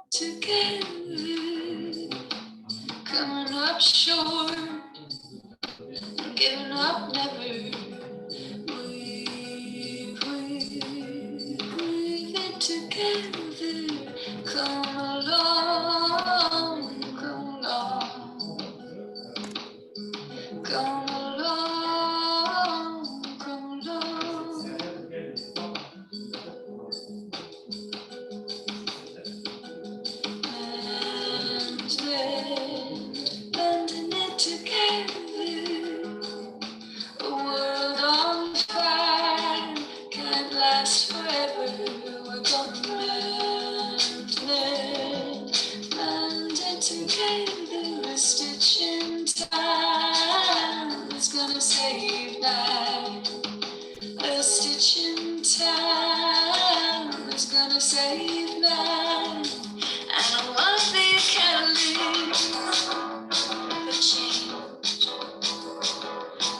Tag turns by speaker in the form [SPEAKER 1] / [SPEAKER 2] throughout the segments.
[SPEAKER 1] Together, coming up short, giving up never. We've been together, come along, come along, come along, come along. Bending it together, a world on fire can't last forever. We're gonna mend it together. A stitch in time is gonna save life. A stitch in time is gonna save life. And I wanna be a catalyst for change.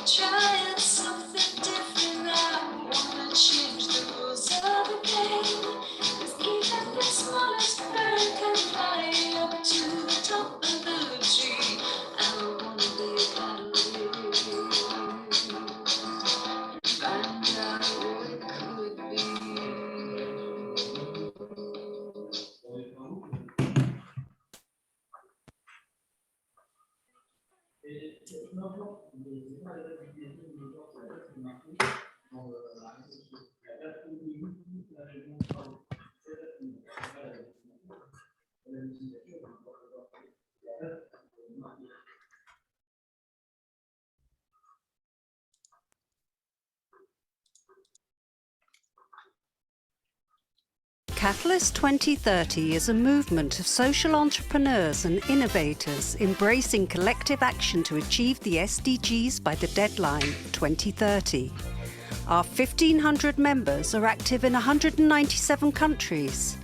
[SPEAKER 1] Trying something different. I wanna change the rules of the game. 'Cause even the smallest bird can fly up to the top of the tree. I wanna be a catalyst. Find out what it could be.
[SPEAKER 2] Catalyst 2030 is a movement of social entrepreneurs and innovators embracing collective action to achieve the SDGs by the deadline 2030. Our 1,500 members are active in 197 countries.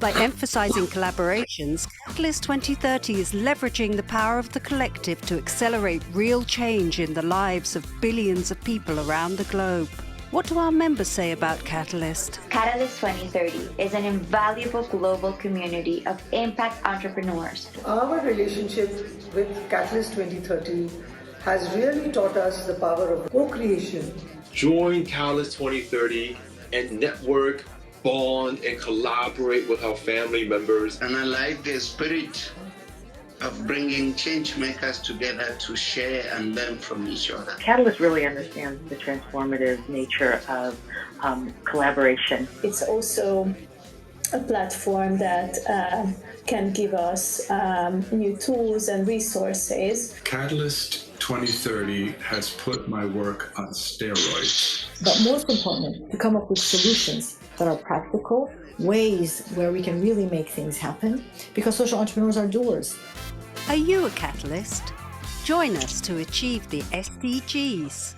[SPEAKER 2] By emphasizing collaborations, Catalyst 2030 is leveraging the power of the collective to accelerate real change in the lives of billions of people around the globe. What do our members say about Catalyst?
[SPEAKER 3] Catalyst 2030 is an invaluable global community of impact entrepreneurs.
[SPEAKER 4] Our relationship with Catalyst 2030 has really taught us the power of co-creation.
[SPEAKER 5] Join Catalyst 2030 and network, bond, and collaborate with our family members.
[SPEAKER 6] And I like the spirit of bringing change makers together to share and learn from each other.
[SPEAKER 7] Catalyst really understands the transformative nature of collaboration.
[SPEAKER 8] It's also a platform that can give us new tools and resources.
[SPEAKER 9] Catalyst 2030 has put my work on steroids.
[SPEAKER 10] But most important, to come up with solutions that are practical, ways where we can really make things happen, because social entrepreneurs are doers.
[SPEAKER 2] Are you a catalyst? Join us to achieve the SDGs.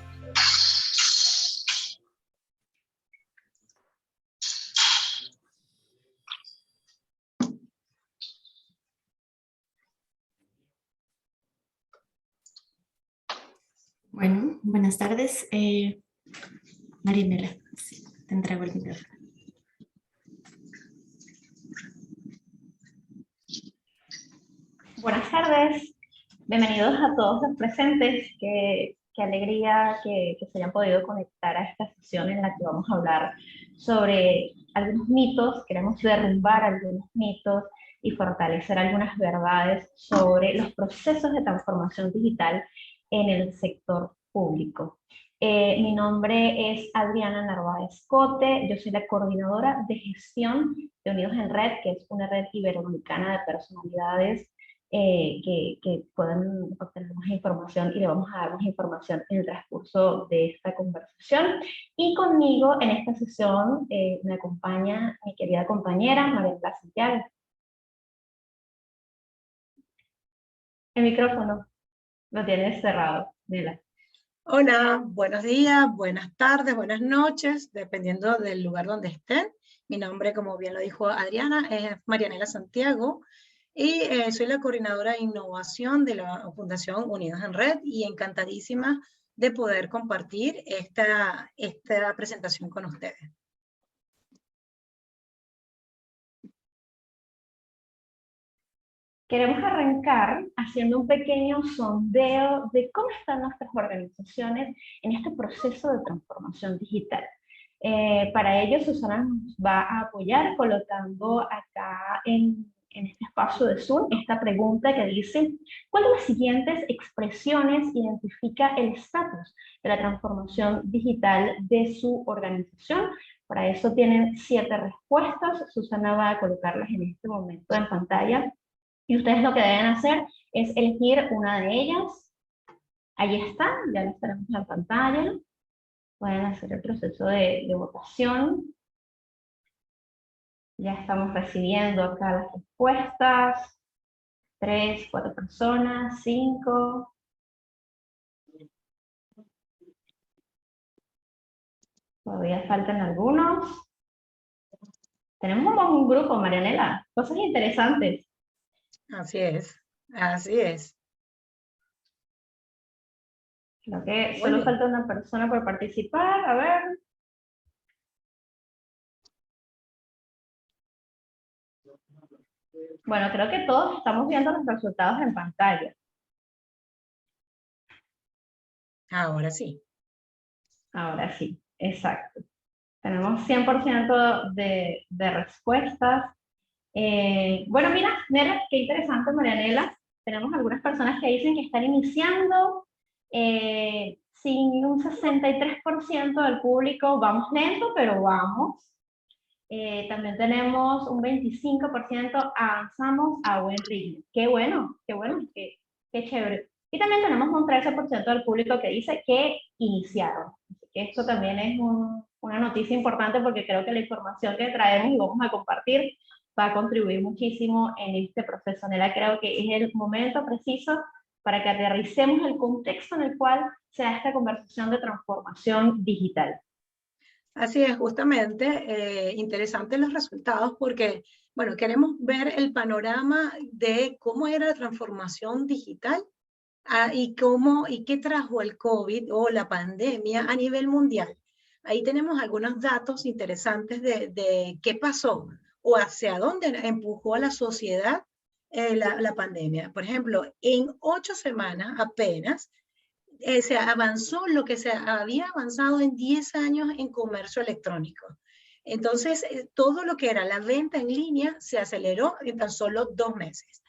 [SPEAKER 11] Bueno, buenas tardes. Marianela, sí, te entrego el micrófono.
[SPEAKER 12] Buenas tardes, bienvenidos a todos los presentes. Qué alegría que se hayan podido conectar a esta sesión en la que vamos a hablar sobre algunos mitos. Queremos derrumbar algunos mitos y fortalecer algunas verdades sobre los procesos de transformación digital en el sector público. Mi nombre es Adriana Narváez Cote, yo soy la coordinadora de gestión de Unidos en Red, que es una red iberoamericana de personalidades que pueden obtener más información, y le vamos a dar más información en el transcurso de esta conversación. Y conmigo en esta sesión me acompaña mi querida compañera Marianela Santiago. El micrófono lo tienes cerrado, Nela.
[SPEAKER 13] Hola, buenos días, buenas tardes, buenas noches, dependiendo del lugar donde estén. Mi nombre, como bien lo dijo Adriana, es Marianela Santiago. y soy la coordinadora de innovación de la Fundación Unidos en Red y encantadísima de poder compartir esta presentación con ustedes.
[SPEAKER 12] Queremos arrancar haciendo un pequeño sondeo de cómo están nuestras organizaciones en este proceso de transformación digital. Para ello, Susana nos va a apoyar colocando acá en este espacio de Zoom esta pregunta que dice: ¿cuál de las siguientes expresiones identifica el estatus de la transformación digital de su organización? Para eso tienen 7 respuestas. Susana va a colocarlas en este momento en pantalla. Y ustedes lo que deben hacer es elegir una de ellas. Ahí está, ya las tenemos en pantalla. Pueden hacer el proceso de votación. Ya estamos recibiendo acá las respuestas. 3, 4 personas, 5. Todavía faltan algunos. Tenemos un buen grupo, Marianela. Cosas interesantes.
[SPEAKER 13] Así es, así es.
[SPEAKER 12] Creo que solo falta una persona por participar. A ver. Bueno, creo que todos estamos viendo los resultados en pantalla.
[SPEAKER 13] Ahora sí.
[SPEAKER 12] Ahora sí, exacto. Tenemos 100% de respuestas. Bueno, mira, qué interesante, Marianela. Tenemos algunas personas que dicen que están iniciando. Sin un 63% del público, vamos lento, pero vamos. También tenemos un 25%, avanzamos a buen ritmo. Qué bueno, qué chévere. Y también tenemos un 13% del público que dice que iniciaron. Así que esto también es una noticia importante, porque creo que la información que traemos y vamos a compartir va a contribuir muchísimo en este proceso. Nela, creo que es el momento preciso para que aterricemos el contexto en el cual se da esta conversación de transformación digital.
[SPEAKER 13] Así es, justamente, interesantes los resultados porque, bueno, queremos ver el panorama de cómo era la transformación digital y qué trajo el COVID o la pandemia a nivel mundial. Ahí tenemos algunos datos interesantes de qué pasó o hacia dónde empujó a la sociedad la pandemia. Por ejemplo, en 8 semanas apenas se avanzó lo que se había avanzado en 10 años en comercio electrónico. Entonces, todo lo que era la venta en línea se aceleró en tan solo 2 meses.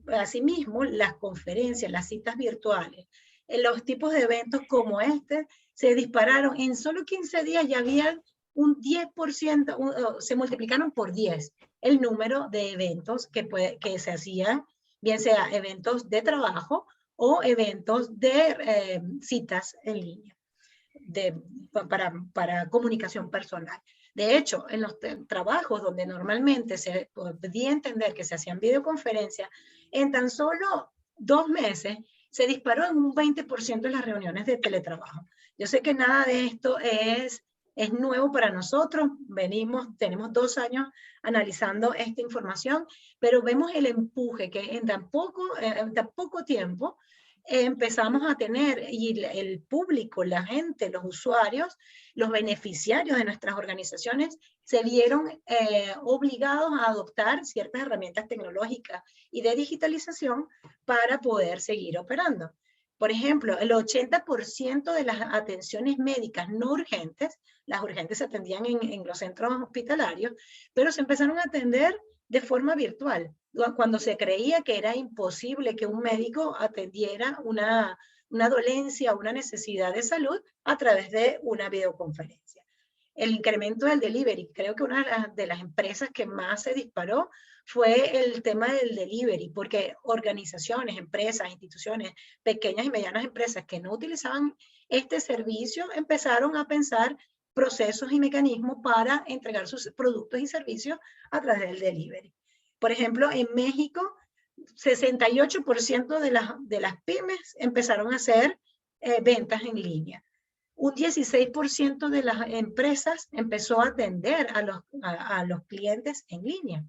[SPEAKER 13] Asimismo, las conferencias, las citas virtuales, los tipos de eventos como este se dispararon. En solo 15 días ya había un 10%, se multiplicaron por 10 el número de eventos que se hacían, bien sea eventos de trabajo o eventos de citas en línea para comunicación personal. De hecho, en los trabajos donde normalmente se podía entender que se hacían videoconferencias, en tan solo 2 meses se disparó en un 20% en las reuniones de teletrabajo. Yo sé que nada de esto es nuevo para nosotros, tenemos 2 años analizando esta información, pero vemos el empuje que en tan poco tiempo empezamos a tener, y el público, la gente, los usuarios, los beneficiarios de nuestras organizaciones se vieron obligados a adoptar ciertas herramientas tecnológicas y de digitalización para poder seguir operando. Por ejemplo, el 80% de las atenciones médicas no urgentes, las urgentes se atendían en los centros hospitalarios, pero se empezaron a atender de forma virtual, cuando se creía que era imposible que un médico atendiera una dolencia, una necesidad de salud a través de una videoconferencia. El incremento del delivery, creo que una de las empresas que más se disparó fue el tema del delivery, porque organizaciones, empresas, instituciones, pequeñas y medianas empresas que no utilizaban este servicio empezaron a pensar procesos y mecanismos para entregar sus productos y servicios a través del delivery. Por ejemplo, en México, 68% de las pymes empezaron a hacer ventas en línea. Un 16% de las empresas empezó a atender a los clientes en línea.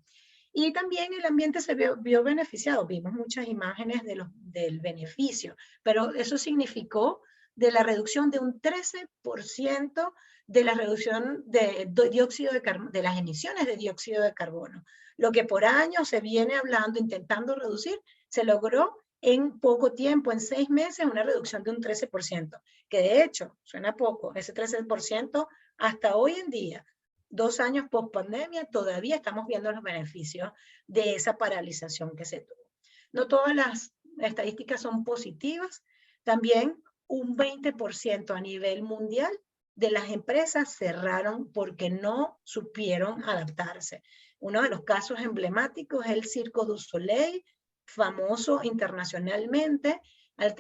[SPEAKER 13] Y también el ambiente se vio beneficiado. Vimos muchas imágenes del beneficio, pero eso significó de la reducción de un 13% de la reducción de dióxido de carbono, de las emisiones de dióxido de carbono. Lo que por años se viene hablando, intentando reducir, se logró en poco tiempo, en 6 meses, una reducción de un 13%, que de hecho, suena poco, ese 13% hasta hoy en día, 2 años post pandemia, todavía estamos viendo los beneficios de esa paralización que se tuvo. No todas las estadísticas son positivas, también un 20% a nivel mundial de las empresas cerraron porque no supieron adaptarse. Uno de los casos emblemáticos es el Cirque du Soleil, famoso internacionalmente. Al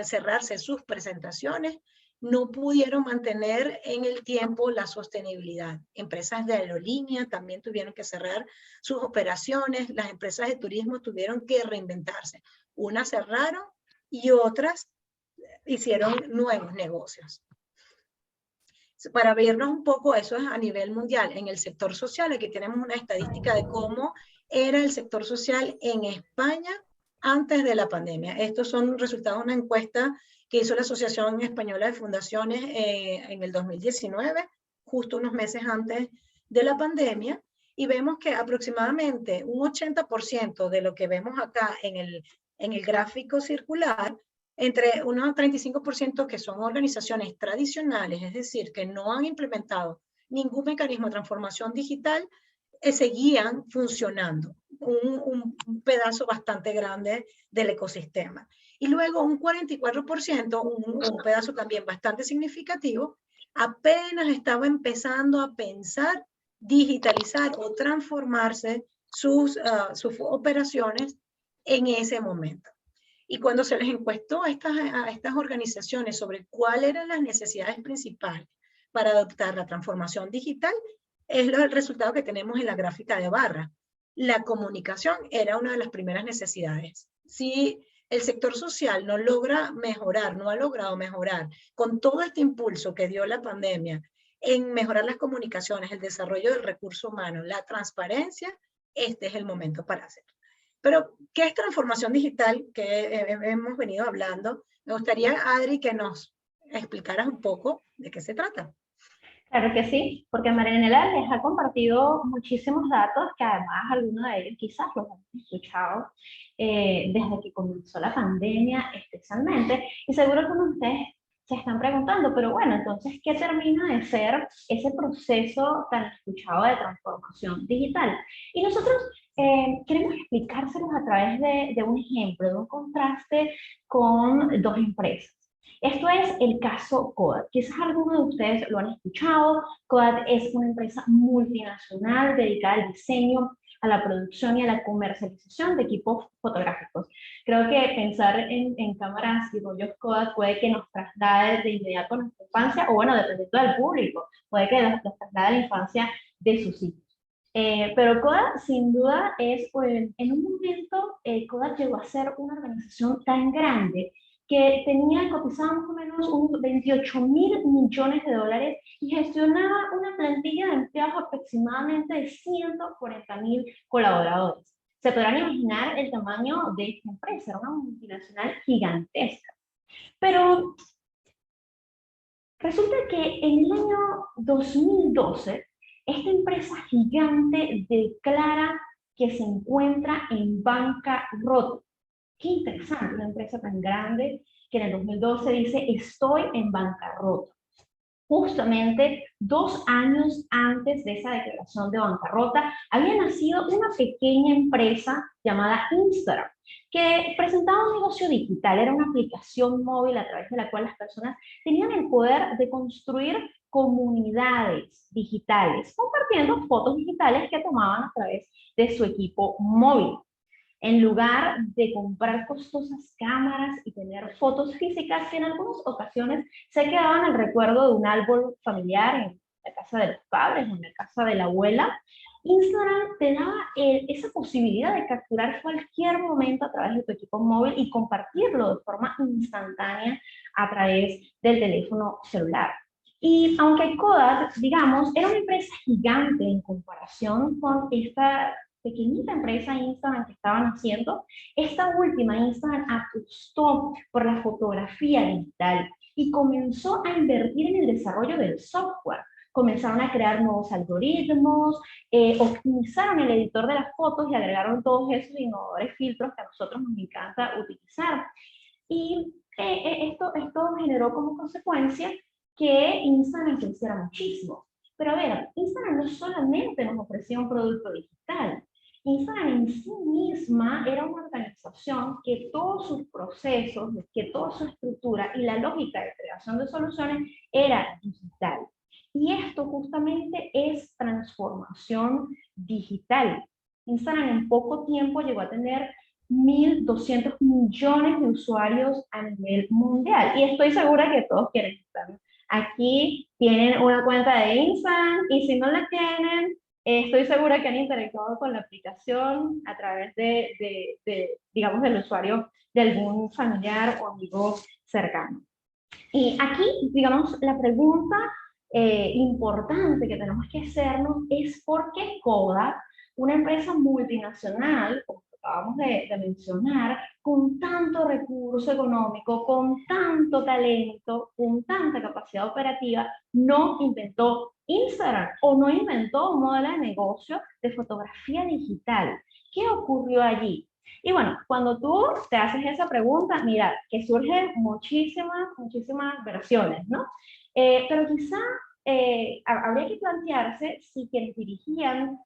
[SPEAKER 13] cerrarse sus presentaciones, no pudieron mantener en el tiempo la sostenibilidad. Empresas de aerolínea también tuvieron que cerrar sus operaciones, las empresas de turismo tuvieron que reinventarse. Unas cerraron y otras hicieron nuevos negocios. Para vernos un poco, eso es a nivel mundial. En el sector social, aquí tenemos una estadística de cómo era el sector social en España antes de la pandemia. Estos son resultados de una encuesta que hizo la Asociación Española de Fundaciones en el 2019, justo unos meses antes de la pandemia, y vemos que aproximadamente un 80% de lo que vemos acá en el gráfico circular, entre unos 35% que son organizaciones tradicionales, es decir, que no han implementado ningún mecanismo de transformación digital, seguían funcionando, un pedazo bastante grande del ecosistema. Y luego un 44%, un pedazo también bastante significativo, apenas estaba empezando a pensar, digitalizar o transformarse sus operaciones en ese momento. Y cuando se les encuestó a estas organizaciones sobre cuáles eran las necesidades principales para adoptar la transformación digital, es el resultado que tenemos en la gráfica de barra. La comunicación era una de las primeras necesidades. Si el sector social no logra mejorar, no ha logrado mejorar con todo este impulso que dio la pandemia en mejorar las comunicaciones, el desarrollo del recurso humano, la transparencia, este es el momento para hacerlo. Pero, ¿qué es transformación digital? Que hemos venido hablando. Me gustaría, Adri, que nos explicaras un poco de qué se trata.
[SPEAKER 12] Claro que sí, porque Marianela les ha compartido muchísimos datos que además algunos de ellos quizás los hemos escuchado desde que comenzó la pandemia especialmente, y seguro que algunos de ustedes se están preguntando, pero bueno, entonces, ¿qué termina de ser ese proceso tan escuchado de transformación digital? Y nosotros queremos explicárselos a través de un ejemplo, de un contraste con 2 empresas. Esto es el caso Kodak. Quizás algunos de ustedes lo han escuchado. Kodak es una empresa multinacional dedicada al diseño, a la producción y a la comercialización de equipos fotográficos. Creo que pensar en cámaras y rollos Kodak puede que nos traslade de inmediato a nuestra infancia, o bueno, dependiendo del público, puede que nos traslade a la infancia de sus hijos. Pero Kodak, sin duda, es, en un momento, Kodak llegó a ser una organización tan grande que tenía cotizado más o menos unos 28.000 millones de dólares y gestionaba una plantilla de empleados aproximadamente de 140.000 colaboradores. Se podrán imaginar el tamaño de esta empresa, era una multinacional gigantesca. Pero resulta que en el año 2012, esta empresa gigante declara que se encuentra en bancarrota. Qué interesante, una empresa tan grande que en el 2012 dice, estoy en bancarrota. Justamente 2 años antes de esa declaración de bancarrota, había nacido una pequeña empresa llamada Instagram, que presentaba un negocio digital, era una aplicación móvil a través de la cual las personas tenían el poder de construir comunidades digitales, compartiendo fotos digitales que tomaban a través de su equipo móvil. En lugar de comprar costosas cámaras y tener fotos físicas que en algunas ocasiones se quedaban al recuerdo de un árbol familiar en la casa de los padres o en la casa de la abuela, Instagram te daba esa posibilidad de capturar cualquier momento a través de tu equipo móvil y compartirlo de forma instantánea a través del teléfono celular. Y aunque Kodak, digamos, era una empresa gigante en comparación con esta pequeñita empresa Instagram que estaban haciendo, esta última Instagram apostó por la fotografía digital y comenzó a invertir en el desarrollo del software. Comenzaron a crear nuevos algoritmos, optimizaron el editor de las fotos y agregaron todos esos innovadores filtros que a nosotros nos encanta utilizar. Y esto generó como consecuencia que Instagram creciera muchísimo. Pero a ver, Instagram no solamente nos ofrecía un producto digital. Instagram en sí misma era una organización que todos sus procesos, que toda su estructura y la lógica de creación de soluciones era digital. Y esto justamente es transformación digital. Instagram en poco tiempo llegó a tener 1.200 millones de usuarios a nivel mundial. Y estoy segura que todos quieren estar. Aquí tienen una cuenta de Instagram y si no la tienen, estoy segura que han interactuado con la aplicación a través digamos, del usuario de algún familiar o amigo cercano. Y aquí, digamos, la pregunta importante que tenemos que hacernos es ¿por qué Kodak, una empresa multinacional, como acabamos de mencionar, con tanto recurso económico, con tanto talento, con tanta capacidad operativa, no inventó Instagram o no inventó un modelo de negocio de fotografía digital? ¿Qué ocurrió allí? Y bueno, cuando tú te haces esa pregunta, mira, que surgen muchísimas versiones, ¿no? Pero quizá habría que plantearse si quienes dirigían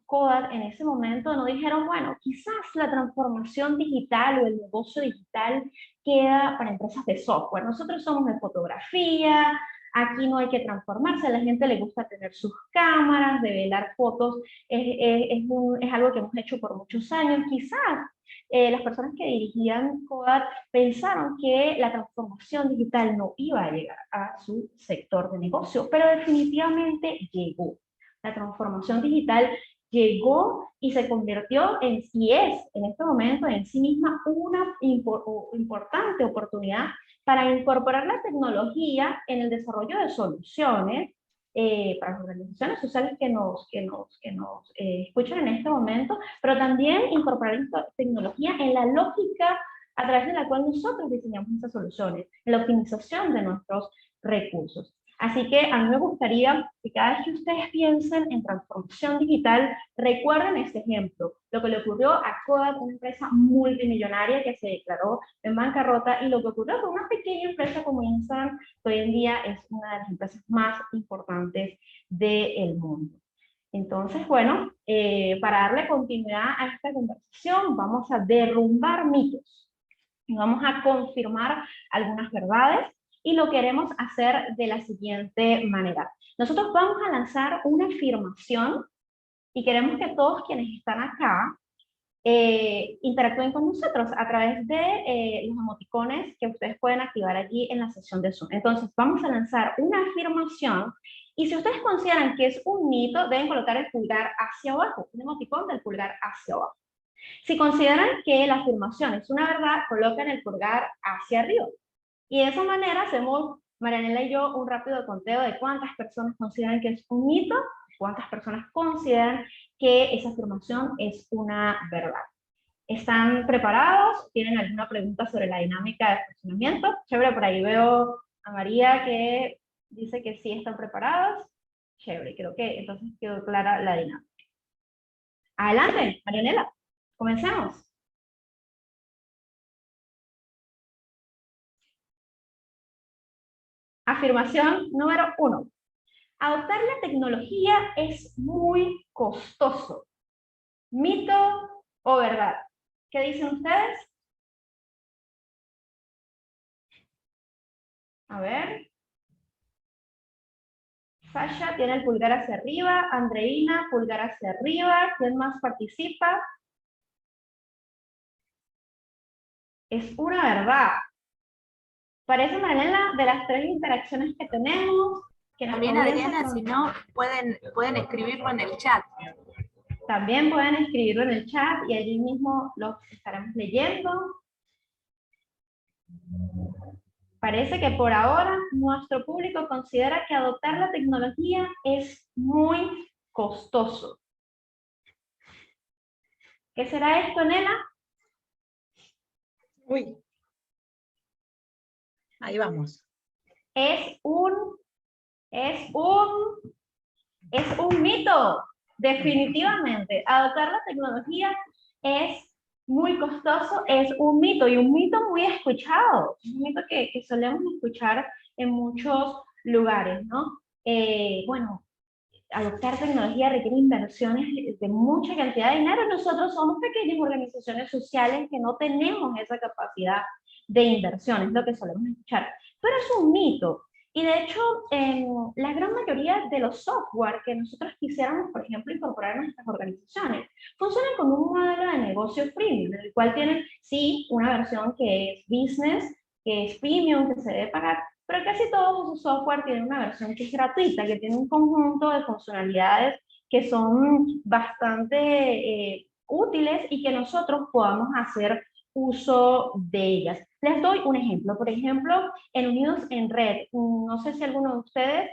[SPEAKER 12] Kodak en ese momento no dijeron, bueno, quizás la transformación digital o el negocio digital queda para empresas de software. Nosotros somos de fotografía, aquí no hay que transformarse, a la gente le gusta tener sus cámaras, develar fotos, es algo que hemos hecho por muchos años. Quizás las personas que dirigían Kodak pensaron que la transformación digital no iba a llegar a su sector de negocio, pero definitivamente llegó. La transformación digital llegó y se convirtió y es en este momento en sí misma una importante oportunidad para incorporar la tecnología en el desarrollo de soluciones para las organizaciones sociales que nos escuchan en este momento, pero también incorporar tecnología en la lógica a través de la cual nosotros diseñamos estas soluciones, en la optimización de nuestros recursos. Así que a mí me gustaría que cada vez que ustedes piensen en transformación digital, recuerden este ejemplo, lo que le ocurrió a Kodak, una empresa multimillonaria que se declaró en bancarrota, y lo que ocurrió con una pequeña empresa como Instagram, que hoy en día es una de las empresas más importantes del mundo. Entonces, bueno, para darle continuidad a esta conversación, vamos a derrumbar mitos y vamos a confirmar algunas verdades. Y lo queremos hacer de la siguiente manera. Nosotros vamos a lanzar una afirmación y queremos que todos quienes están acá interactúen con nosotros a través de los emoticones que ustedes pueden activar allí en la sesión de Zoom. Entonces vamos a lanzar una afirmación y si ustedes consideran que es un mito, deben colocar el pulgar hacia abajo, un emoticón del pulgar hacia abajo. Si consideran que la afirmación es una verdad, coloquen el pulgar hacia arriba. Y de esa manera hacemos, Marianela y yo, un rápido conteo de cuántas personas consideran que es un mito, cuántas personas consideran que esa afirmación es una verdad. ¿Están preparados? ¿Tienen alguna pregunta sobre la dinámica de funcionamiento? Chévere, por ahí veo a María que dice que sí están preparados. Chévere, creo que entonces quedó clara la dinámica. Adelante, Marianela, comencemos. Afirmación número 1. Adoptar la tecnología es muy costoso. ¿Mito o verdad? ¿Qué dicen ustedes? A ver. Sasha tiene el pulgar hacia arriba. Andreina, pulgar hacia arriba. ¿Quién más participa? Es una verdad. Parece, Marianela, de las 3 interacciones que tenemos. Que
[SPEAKER 14] también, Adriana, si no, pueden escribirlo en el chat.
[SPEAKER 12] También pueden escribirlo en el chat y allí mismo lo estaremos leyendo. Parece que por ahora nuestro público considera que adoptar la tecnología es muy costoso. ¿Qué será esto, Nela?
[SPEAKER 13] Uy. Ahí vamos.
[SPEAKER 12] Es un mito, definitivamente. Adoptar la tecnología es muy costoso, es un mito y un mito muy escuchado, un mito que solemos escuchar en muchos lugares, ¿no? Bueno, adoptar tecnología requiere inversiones de mucha cantidad de dinero. Nosotros somos pequeñas organizaciones sociales que no tenemos esa capacidad de inversión, es lo que solemos escuchar. Pero es un mito. Y de hecho, la gran mayoría de los software que nosotros quisiéramos, por ejemplo, incorporar en nuestras organizaciones, funcionan con un modelo de negocio freemium, en el cual tienen, sí, una versión que es business, que es premium, que se debe pagar, pero casi todos esos software tienen una versión que es gratuita, que tiene un conjunto de funcionalidades que son bastante útiles y que nosotros podamos hacer uso de ellas. Les doy un ejemplo. Por ejemplo, en Unidos en Red, no sé si alguno de ustedes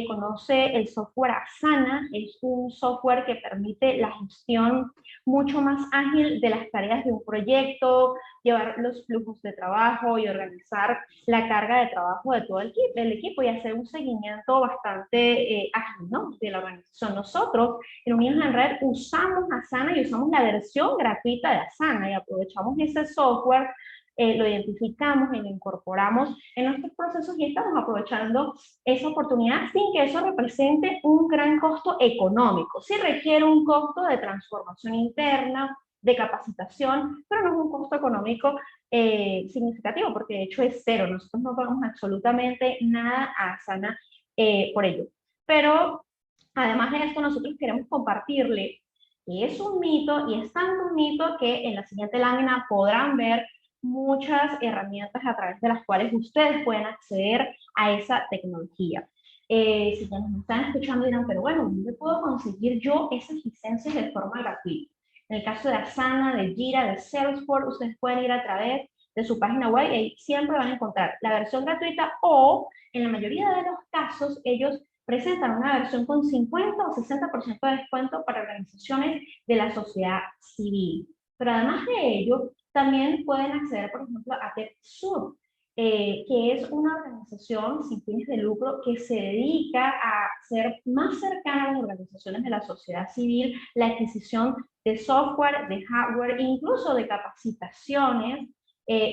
[SPEAKER 12] conoce el software Asana. Es un software que permite la gestión mucho más ágil de las tareas de un proyecto, llevar los flujos de trabajo y organizar la carga de trabajo de todo el equipo y hacer un seguimiento bastante ágil, ¿no?, de la organización. Nosotros en Unidos en Red usamos Asana y usamos la versión gratuita de Asana y aprovechamos ese software, lo identificamos y lo incorporamos en nuestros procesos y estamos aprovechando esa oportunidad sin que eso represente un gran costo económico. Sí requiere un costo de transformación interna, de capacitación, pero no es un costo económico significativo, porque de hecho es cero. Nosotros no pagamos absolutamente nada a Asana por ello. Pero además de esto, nosotros queremos compartirle que es un mito, y es tanto un mito que en la siguiente lámina podrán ver muchas herramientas a través de las cuales ustedes pueden acceder a esa tecnología. Si ya nos están escuchando dirán, pero bueno, ¿dónde puedo conseguir yo esas licencias de forma gratuita? En el caso de Asana, de Jira, de Salesforce, ustedes pueden ir a través de su página web y ahí siempre van a encontrar la versión gratuita, o en la mayoría de los casos ellos presentan una versión con 50 o 60% de descuento para organizaciones de la sociedad civil. Pero además de ello, también pueden acceder, por ejemplo, a TechSoup, que es una organización sin fines de lucro que se dedica a ser más cercana a las organizaciones de la sociedad civil, la adquisición de software, de hardware, incluso de capacitaciones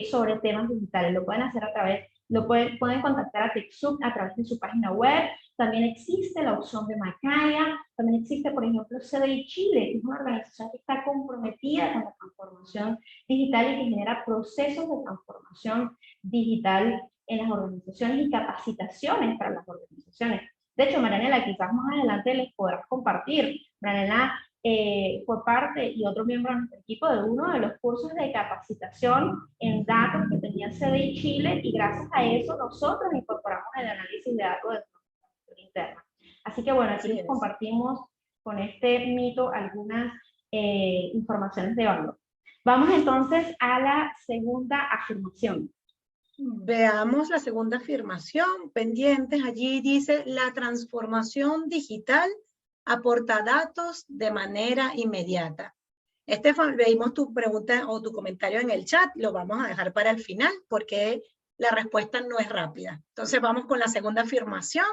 [SPEAKER 12] sobre temas digitales. Lo pueden hacer a través, pueden contactar a TechSoup a través de su página web. También existe la opción de Macaya, también existe, por ejemplo, CDI Chile, que es una organización que está comprometida con la transformación digital y que genera procesos de transformación digital en las organizaciones y capacitaciones para las organizaciones. De hecho, Marianela, quizás más adelante les podrás compartir. Marianela fue parte y otro miembro de nuestro equipo de uno de los cursos de capacitación en datos que tenía CDI Chile, y gracias a eso nosotros incorporamos el análisis de datos de interna. Así que bueno, aquí les compartimos con este mito algunas informaciones de valor. Vamos entonces a la segunda afirmación.
[SPEAKER 13] Veamos la segunda afirmación, pendientes. Allí dice: la transformación digital aporta datos de manera inmediata. Estefan, veimos tu pregunta o tu comentario en el chat, lo vamos a dejar para el final porque la respuesta no es rápida. Entonces vamos con la segunda afirmación.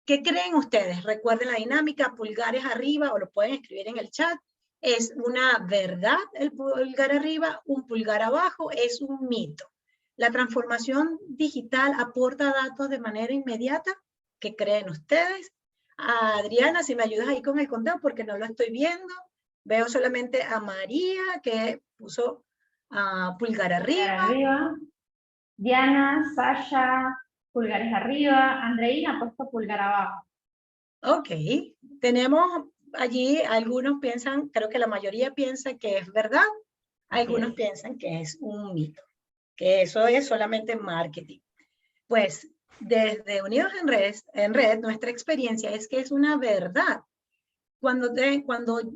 [SPEAKER 13] ¿Qué creen ustedes? Recuerden la dinámica, pulgares arriba, o lo pueden escribir en el chat. ¿Es una verdad el pulgar arriba? ¿Un pulgar abajo? ¿Es un mito? ¿La transformación digital aporta datos de manera inmediata? ¿Qué creen ustedes? Adriana, si me ayudas ahí con el conteo porque no lo estoy viendo. Veo solamente a María que puso pulgar arriba.
[SPEAKER 12] Diana, Sasha, pulgares arriba. Andreina ha puesto pulgar abajo.
[SPEAKER 13] Ok, tenemos allí, algunos piensan, creo que la mayoría piensa que es verdad, algunos piensan que es un mito, que eso es solamente marketing. Pues desde Unidos en Red, nuestra experiencia es que es una verdad. Cuando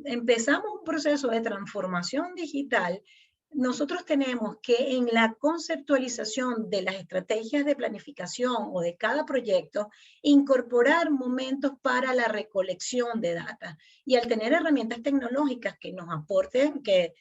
[SPEAKER 13] empezamos un proceso de transformación digital, nosotros tenemos que en la conceptualización de las estrategias de planificación o de cada proyecto, incorporar momentos para la recolección de data. Y al tener herramientas tecnológicas que nos aporten, que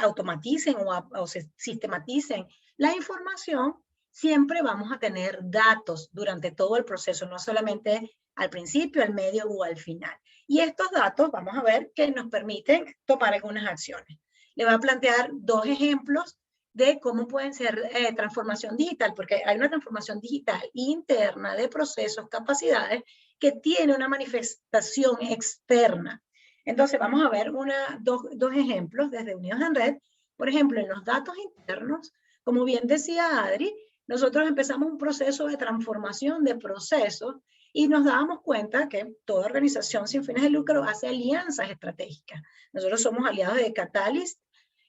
[SPEAKER 13] automaticen o se sistematicen la información, siempre vamos a tener datos durante todo el proceso, no solamente al principio, al medio o al final. Y estos datos, vamos a ver, que nos permiten tomar algunas acciones. Le voy a plantear dos ejemplos de cómo pueden ser transformación digital, porque hay una transformación digital interna de procesos, capacidades, que tiene una manifestación externa. Entonces vamos a ver dos ejemplos desde Unidos en Red. Por ejemplo, en los datos internos, como bien decía Adri, nosotros empezamos un proceso de transformación de procesos y nos dábamos cuenta que toda organización sin fines de lucro hace alianzas estratégicas. Nosotros somos aliados de Catalyst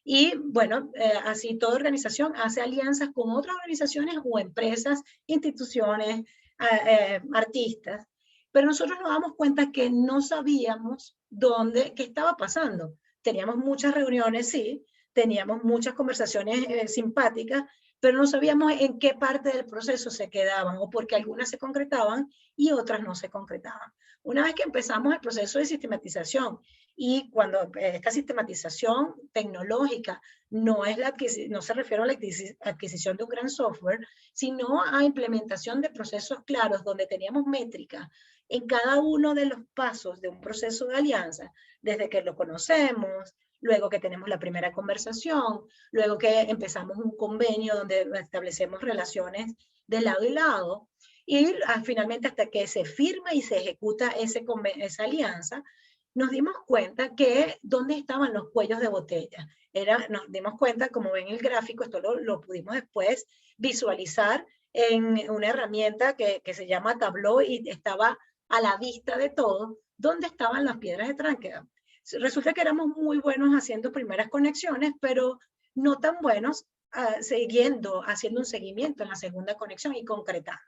[SPEAKER 13] y, bueno, así toda organización hace alianzas con otras organizaciones o empresas, instituciones, artistas. Pero nosotros nos damos cuenta que no sabíamos qué estaba pasando. Teníamos muchas reuniones, sí, teníamos muchas conversaciones simpáticas, pero no sabíamos en qué parte del proceso se quedaban o porque algunas se concretaban y otras no se concretaban. Una vez que empezamos el proceso de sistematización y cuando esta sistematización tecnológica no se refiere a la adquisición de un gran software, sino a implementación de procesos claros donde teníamos métricas en cada uno de los pasos de un proceso de alianza, desde que lo conocemos, luego que tenemos la primera conversación, luego que empezamos un convenio donde establecemos relaciones de lado y lado, y finalmente hasta que se firma y se ejecuta esa alianza, nos dimos cuenta que dónde estaban los cuellos de botella. Nos dimos cuenta, como ven el gráfico, esto lo pudimos después visualizar en una herramienta que se llama Tableau y estaba a la vista de todo, dónde estaban las piedras de tranquedad. Resulta que éramos muy buenos haciendo primeras conexiones, pero no tan buenos haciendo un seguimiento en la segunda conexión y concretando.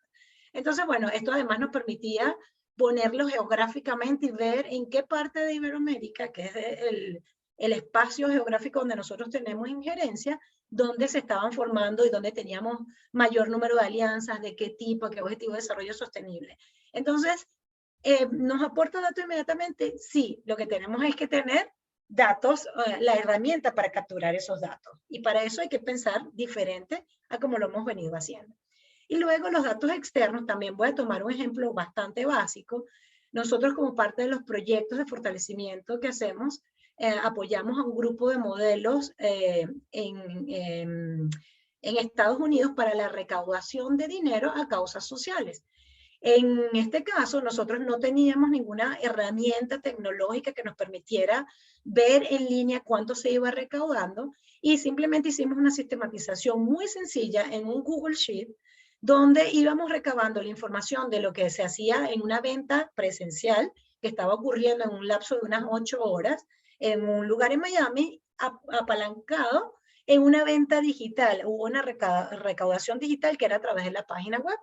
[SPEAKER 13] Entonces, bueno, esto además nos permitía ponerlo geográficamente y ver en qué parte de Iberoamérica, que es el espacio geográfico donde nosotros tenemos injerencia, dónde se estaban formando y dónde teníamos mayor número de alianzas, de qué tipo, qué objetivo de desarrollo sostenible. Entonces, ¿nos aporta datos inmediatamente? Sí, lo que tenemos es que tener datos, la herramienta para capturar esos datos. Y para eso hay que pensar diferente a como lo hemos venido haciendo. Y luego los datos externos, también voy a tomar un ejemplo bastante básico. Nosotros como parte de los proyectos de fortalecimiento que hacemos, apoyamos a un grupo de modelos en Estados Unidos para la recaudación de dinero a causas sociales. En este caso, nosotros no teníamos ninguna herramienta tecnológica que nos permitiera ver en línea cuánto se iba recaudando y simplemente hicimos una sistematización muy sencilla en un Google Sheet donde íbamos recabando la información de lo que se hacía en una venta presencial que estaba ocurriendo en un lapso de unas 8 horas en un lugar en Miami, apalancado en una venta digital. Hubo una recaudación digital que era a través de la página web.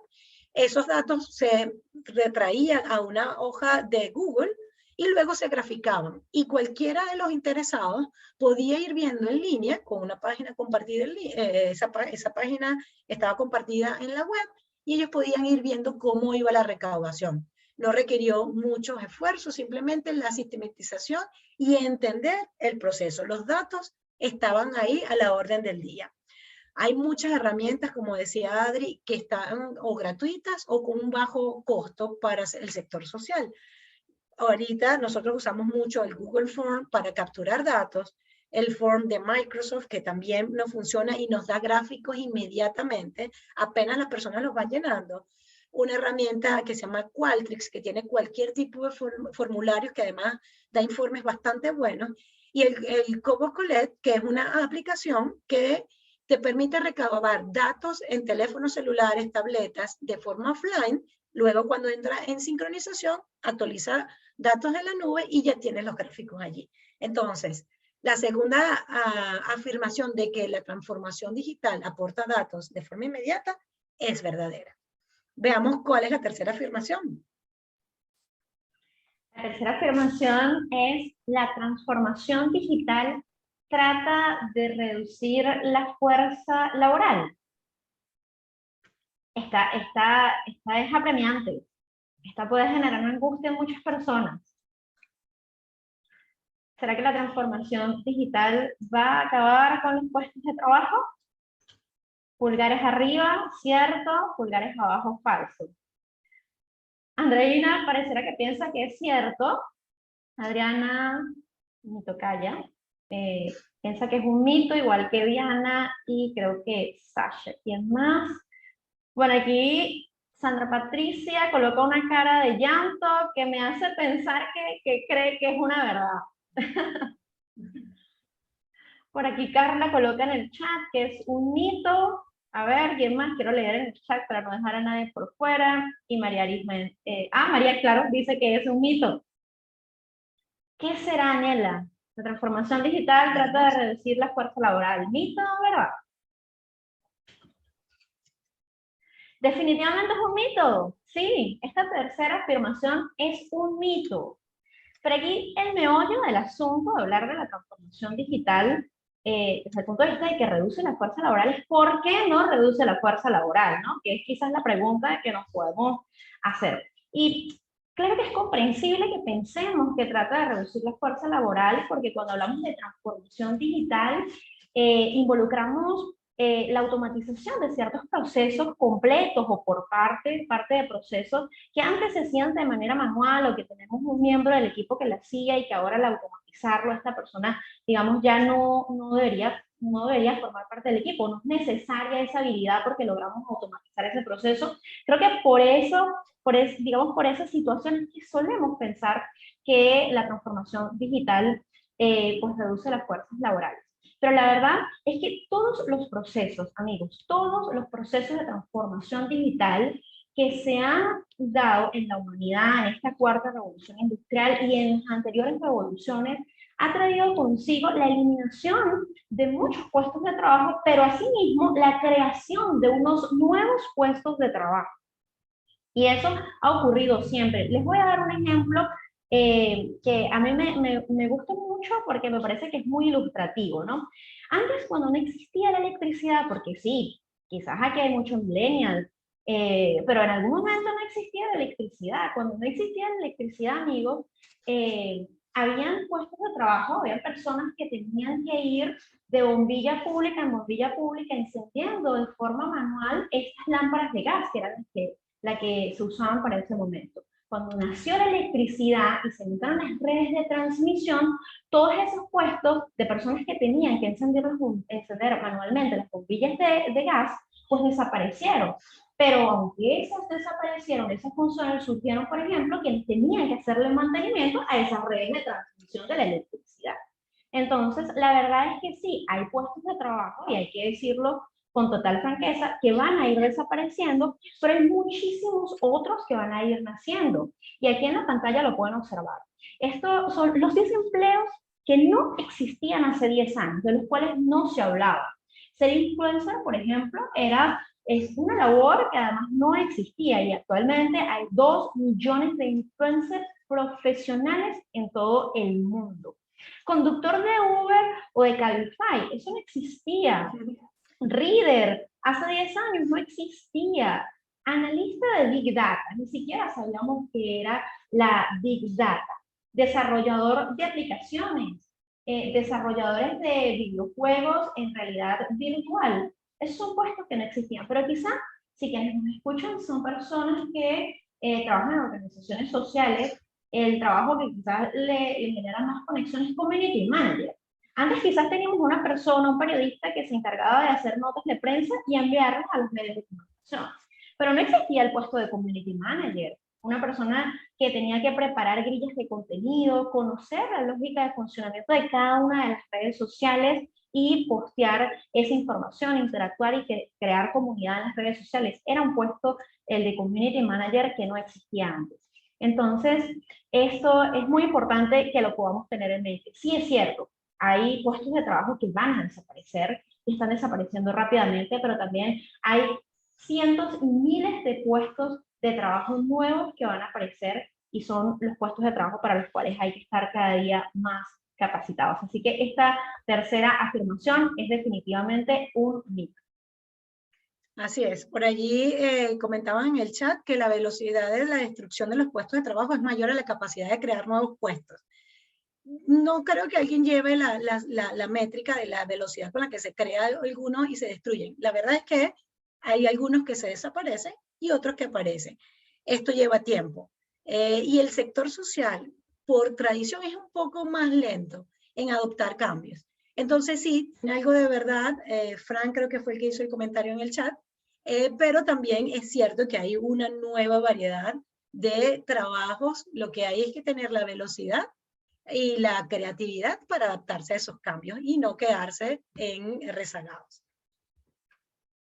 [SPEAKER 13] Esos datos se retraían a una hoja de Google y luego se graficaban. Y cualquiera de los interesados podía ir viendo en línea con una página compartida, esa página estaba compartida en la web y ellos podían ir viendo cómo iba la recaudación. No requirió muchos esfuerzos, simplemente la sistematización y entender el proceso. Los datos estaban ahí a la orden del día. Hay muchas herramientas, como decía Adri, que están o gratuitas o con un bajo costo para el sector social. Ahorita nosotros usamos mucho el Google Form para capturar datos, el Form de Microsoft, que también nos funciona y nos da gráficos inmediatamente, apenas las personas los van llenando. Una herramienta que se llama Qualtrics, que tiene cualquier tipo de formularios, que además da informes bastante buenos. Y el Cobo Collect, que es una aplicación que te permite recabar datos en teléfonos celulares, tabletas, de forma offline. Luego, cuando entra en sincronización, actualiza datos en la nube y ya tienes los gráficos allí. Entonces, la segunda afirmación de que la transformación digital aporta datos de forma inmediata es verdadera. Veamos cuál es la tercera afirmación.
[SPEAKER 12] La tercera afirmación es: la transformación digital trata de reducir la fuerza laboral. Esta es apremiante. Esta puede generar una angustia en muchas personas. ¿Será que la transformación digital va a acabar con los puestos de trabajo? Pulgares arriba, cierto, pulgares abajo, falso. Andreina pareciera que piensa que es cierto. Adriana, mi tocaya, piensa que es un mito, igual que Diana, y creo que Sasha. ¿Quién más? Bueno, aquí Sandra Patricia coloca una cara de llanto que me hace pensar que cree que es una verdad. Por aquí Carla coloca en el chat que es un mito. A ver, ¿quién más? Quiero leer en el chat para no dejar a nadie por fuera. Y María Arismen. María, claro, dice que es un mito. ¿Qué será, Anela? La transformación digital trata de reducir la fuerza laboral. ¿Mito o verdad? Definitivamente es un mito. Sí, esta tercera afirmación es un mito. Pero aquí el meollo del asunto de hablar de la transformación digital, desde el punto de vista de que reduce la fuerza laboral, es ¿por qué no reduce la fuerza laboral? ¿No? Que es quizás la pregunta que nos podemos hacer. Y claro que es comprensible que pensemos que trata de reducir la fuerza laboral, porque cuando hablamos de transformación digital, involucramos la automatización de ciertos procesos completos o por parte de procesos que antes se hacían de manera manual o que tenemos un miembro del equipo que la hacía y que ahora al automatizarlo esta persona, digamos, ya no debería formar parte del equipo, no es necesaria esa habilidad porque logramos automatizar ese proceso. Creo que por esa situación es que solemos pensar que la transformación digital pues reduce las fuerzas laborales. Pero la verdad es que todos los procesos, amigos, todos los procesos de transformación digital que se han dado en la humanidad, en esta cuarta revolución industrial y en anteriores revoluciones, ha traído consigo la eliminación de muchos puestos de trabajo, pero asimismo la creación de unos nuevos puestos de trabajo. Y eso ha ocurrido siempre. Les voy a dar un ejemplo que a mí me gusta mucho porque me parece que es muy ilustrativo, ¿no? Antes, cuando no existía la electricidad, porque sí, quizás aquí hay muchos millennials, pero en algún momento no existía la electricidad. Cuando no existía la electricidad, amigos, habían puestos de trabajo, había personas que tenían que ir de bombilla pública en bombilla pública encendiendo de forma manual estas lámparas de gas, que eran las que se usaban para ese momento. Cuando nació la electricidad y se inventaron las redes de transmisión, todos esos puestos de personas que tenían que encender manualmente las bombillas de gas, pues desaparecieron. Pero aunque esas desaparecieron, esas funciones surgieron, por ejemplo, quienes tenían que hacerle mantenimiento a esas redes de transmisión de la electricidad. Entonces, la verdad es que sí, hay puestos de trabajo, y hay que decirlo con total franqueza, que van a ir desapareciendo, pero hay muchísimos otros que van a ir naciendo. Y aquí en la pantalla lo pueden observar. Estos son los 10 empleos que no existían hace 10 años, de los cuales no se hablaba. Ser influencer, por ejemplo, es una labor que además no existía, y actualmente hay 2 millones de influencers profesionales en todo el mundo. Conductor de Uber o de Cabify, eso no existía. Reader, hace 10 años no existía. Analista de Big Data, ni siquiera sabíamos que era la Big Data. Desarrollador de aplicaciones, desarrolladores de videojuegos en realidad virtual. Esos son puestos que no existían, pero quizá, si quienes nos escuchan son personas que trabajan en organizaciones sociales, el trabajo que quizás le genera más conexiones es community manager. Antes quizás teníamos una persona, un periodista que se encargaba de hacer notas de prensa y enviarlas a los medios de comunicación. Pero no existía el puesto de community manager, una persona que tenía que preparar grillas de contenido, conocer la lógica de funcionamiento de cada una de las redes sociales y postear esa información, interactuar y crear comunidad en las redes sociales. Era un puesto, el de community manager, que no existía antes. Entonces, esto es muy importante que lo podamos tener en mente. Sí es cierto, hay puestos de trabajo que van a desaparecer, y están desapareciendo rápidamente, pero también hay cientos y miles de puestos de trabajo nuevos que van a aparecer, y son los puestos de trabajo para los cuales hay que estar cada día más capacitados. Así que esta tercera afirmación es definitivamente un mito.
[SPEAKER 13] Así es. Por allí comentaban en el chat que la velocidad de la destrucción de los puestos de trabajo es mayor a la capacidad de crear nuevos puestos. No creo que alguien lleve la métrica de la velocidad con la que se crea algunos y se destruyen. La verdad es que hay algunos que se desaparecen y otros que aparecen. Esto lleva tiempo. Y el sector social, por tradición, es un poco más lento en adoptar cambios. Entonces sí, algo de verdad, Frank creo que fue el que hizo el comentario en el chat, pero también es cierto que hay una nueva variedad de trabajos. Lo que hay es que tener la velocidad y la creatividad para adaptarse a esos cambios y no quedarse en rezagados.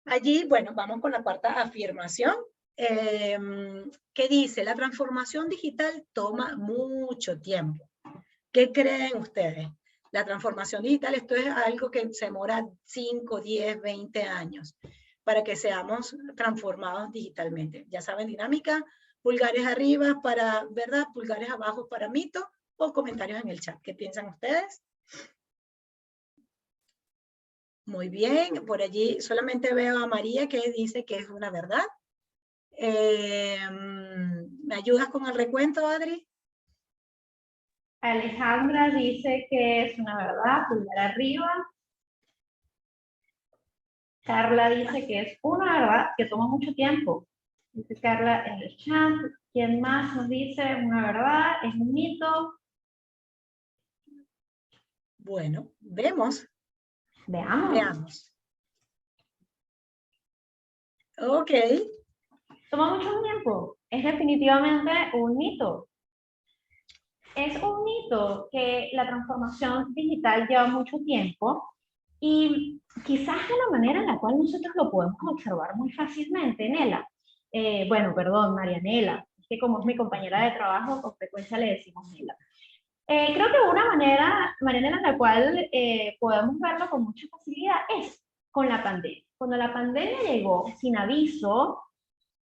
[SPEAKER 13] Allí, bueno, vamos con la cuarta afirmación, que dice, la transformación digital toma mucho tiempo. ¿Qué creen ustedes? La transformación digital, esto es algo que se demora 5, 10, 20 años para que seamos transformados digitalmente. Ya saben, dinámica, pulgares arriba para verdad, pulgares abajo para mito, o comentarios en el chat. ¿Qué piensan ustedes? Muy bien, por allí solamente veo a María que dice que es una verdad. ¿Me ayudas con el recuento, Adri?
[SPEAKER 12] Alejandra dice que es una verdad, pulgar arriba. Carla dice que es una verdad, que toma mucho tiempo. Dice Carla en el chat. ¿Quién más nos dice una verdad? ¿Es un mito?
[SPEAKER 13] Bueno, vemos.
[SPEAKER 12] Veamos.
[SPEAKER 13] Veamos. Ok.
[SPEAKER 12] Toma mucho tiempo. Es definitivamente un mito. Es un mito que la transformación digital lleva mucho tiempo y quizás de la manera en la cual nosotros lo podemos observar muy fácilmente, Nela. Marianela, es que como es mi compañera de trabajo, con frecuencia le decimos Nela. Creo que una manera en la cual podemos verlo con mucha facilidad es con la pandemia. Cuando la pandemia llegó sin aviso,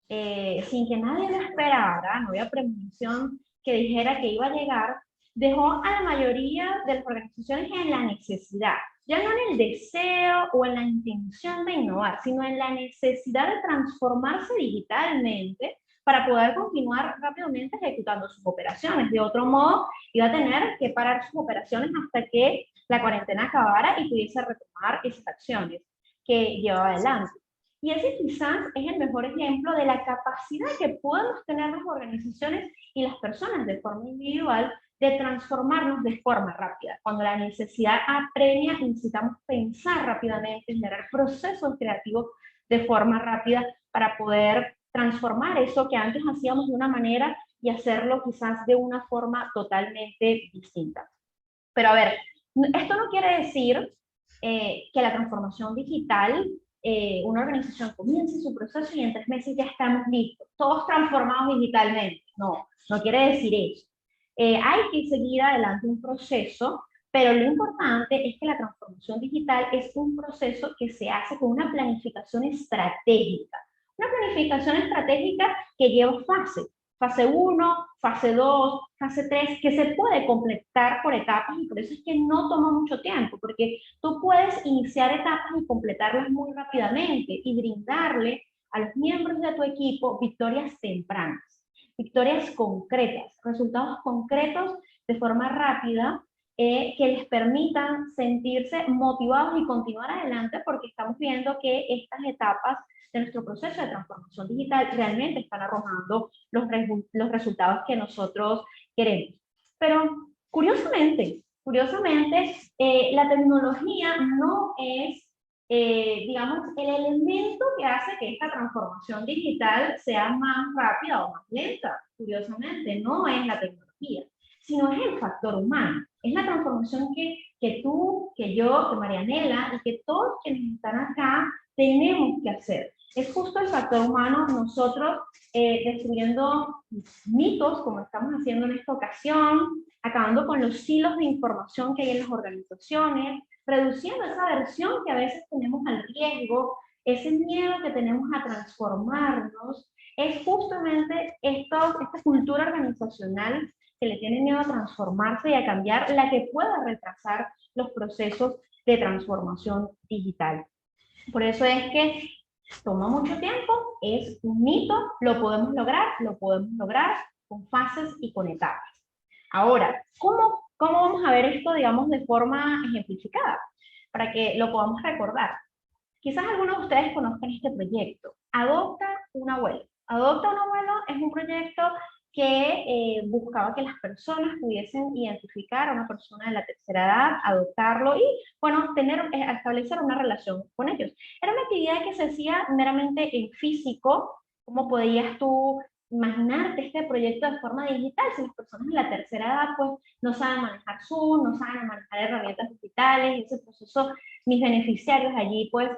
[SPEAKER 12] sin que nadie lo esperara, no había premonición que dijera que iba a llegar, dejó a la mayoría de las organizaciones en la necesidad, ya no en el deseo o en la intención de innovar, sino en la necesidad de transformarse digitalmente para poder continuar rápidamente ejecutando sus operaciones. De otro modo, iba a tener que parar sus operaciones hasta que la cuarentena acabara y pudiese retomar esas acciones que llevaba adelante. Y ese quizás es el mejor ejemplo de la capacidad que podemos tener las organizaciones y las personas de forma individual de transformarnos de forma rápida. Cuando la necesidad apremia, necesitamos pensar rápidamente, generar procesos creativos de forma rápida para poder transformar eso que antes hacíamos de una manera y hacerlo quizás de una forma totalmente distinta. Pero a ver, esto no quiere decir que la transformación digital, una organización comience su proceso y en 3 meses ya estamos listos, todos transformados digitalmente. No, no quiere decir eso. Hay que seguir adelante un proceso, pero lo importante es que la transformación digital es un proceso que se hace con una planificación estratégica. Una planificación estratégica que lleva fases. Fase 1, fase 2, fase 3, que se puede completar por etapas y por eso es que no toma mucho tiempo, porque tú puedes iniciar etapas y completarlas muy rápidamente y brindarle a los miembros de tu equipo victorias tempranas, victorias concretas, resultados concretos de forma rápida que les permitan sentirse motivados y continuar adelante porque estamos viendo que estas etapas de nuestro proceso de transformación digital realmente están arrojando los resultados que nosotros queremos. Pero curiosamente, la tecnología no es, digamos, el elemento que hace que esta transformación digital sea más rápida o más lenta. Curiosamente, no es la tecnología, sino es el factor humano. Es la transformación que tú, que yo, que Marianela y que todos quienes están acá tenemos que hacer. Es justo el factor humano, nosotros destruyendo mitos, como estamos haciendo en esta ocasión, acabando con los silos de información que hay en las organizaciones, reduciendo esa aversión que a veces tenemos al riesgo, ese miedo que tenemos a transformarnos, es justamente esta cultura organizacional que le tienen miedo a transformarse y a cambiar, la que pueda retrasar los procesos de transformación digital. Por eso es que toma mucho tiempo, es un mito, lo podemos lograr con fases y con etapas. Ahora, ¿cómo vamos a ver esto, digamos, de forma ejemplificada? Para que lo podamos recordar. Quizás algunos de ustedes conozcan este proyecto. Adopta un abuelo. Adopta un abuelo es un proyecto que buscaba que las personas pudiesen identificar a una persona de la tercera edad, adoptarlo y, bueno, establecer una relación con ellos. Era una actividad que se hacía meramente en físico. ¿Cómo podías tú imaginarte este proyecto de forma digital si las personas de la tercera edad pues no saben manejar Zoom, no saben manejar herramientas digitales? Ese proceso, mis beneficiarios allí pues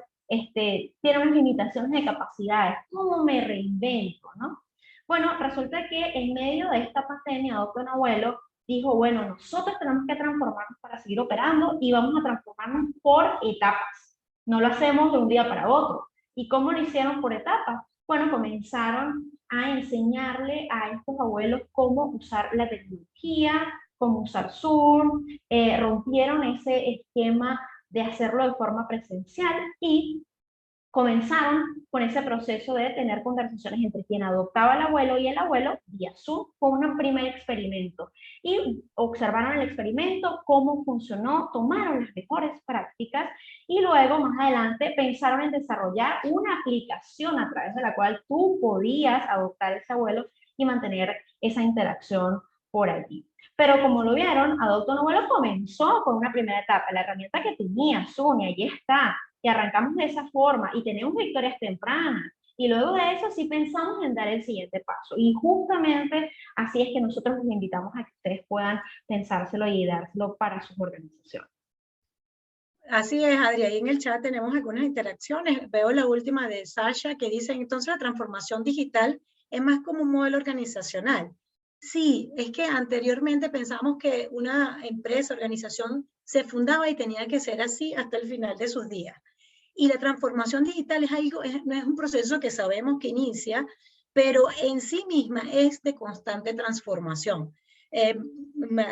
[SPEAKER 12] tienen unas limitaciones de capacidades. ¿Cómo me reinvento, no? Bueno, resulta que en medio de esta pandemia, Adopta un Abuelo dijo, bueno, nosotros tenemos que transformarnos para seguir operando y vamos a transformarnos por etapas. No lo hacemos de un día para otro. ¿Y cómo lo hicieron por etapas? Bueno, comenzaron a enseñarle a estos abuelos cómo usar la tecnología, cómo usar Zoom, rompieron ese esquema de hacerlo de forma presencial y comenzaron con ese proceso de tener conversaciones entre quien adoptaba al abuelo y el abuelo vía Zoom. Fue un primer experimento y observaron el experimento, cómo funcionó, tomaron las mejores prácticas y luego más adelante pensaron en desarrollar una aplicación a través de la cual tú podías adoptar a ese abuelo y mantener esa interacción por allí. Pero como lo vieron, Adopta un Abuelo comenzó con una primera etapa, la herramienta que tenía Zoom, y allí está. Y arrancamos de esa forma y tenemos victorias tempranas. Y luego de eso sí pensamos en dar el siguiente paso. Y justamente así es que nosotros les invitamos a que ustedes puedan pensárselo y dárselo para sus organizaciones.
[SPEAKER 13] Así es, Adri, ahí en el chat tenemos algunas interacciones. Veo la última de Sasha que dice, entonces la transformación digital es más como un modelo organizacional. Sí, es que anteriormente pensamos que una empresa, organización, se fundaba y tenía que ser así hasta el final de sus días. Y la transformación digital es algo, no es un proceso que sabemos que inicia, pero en sí misma es de constante transformación.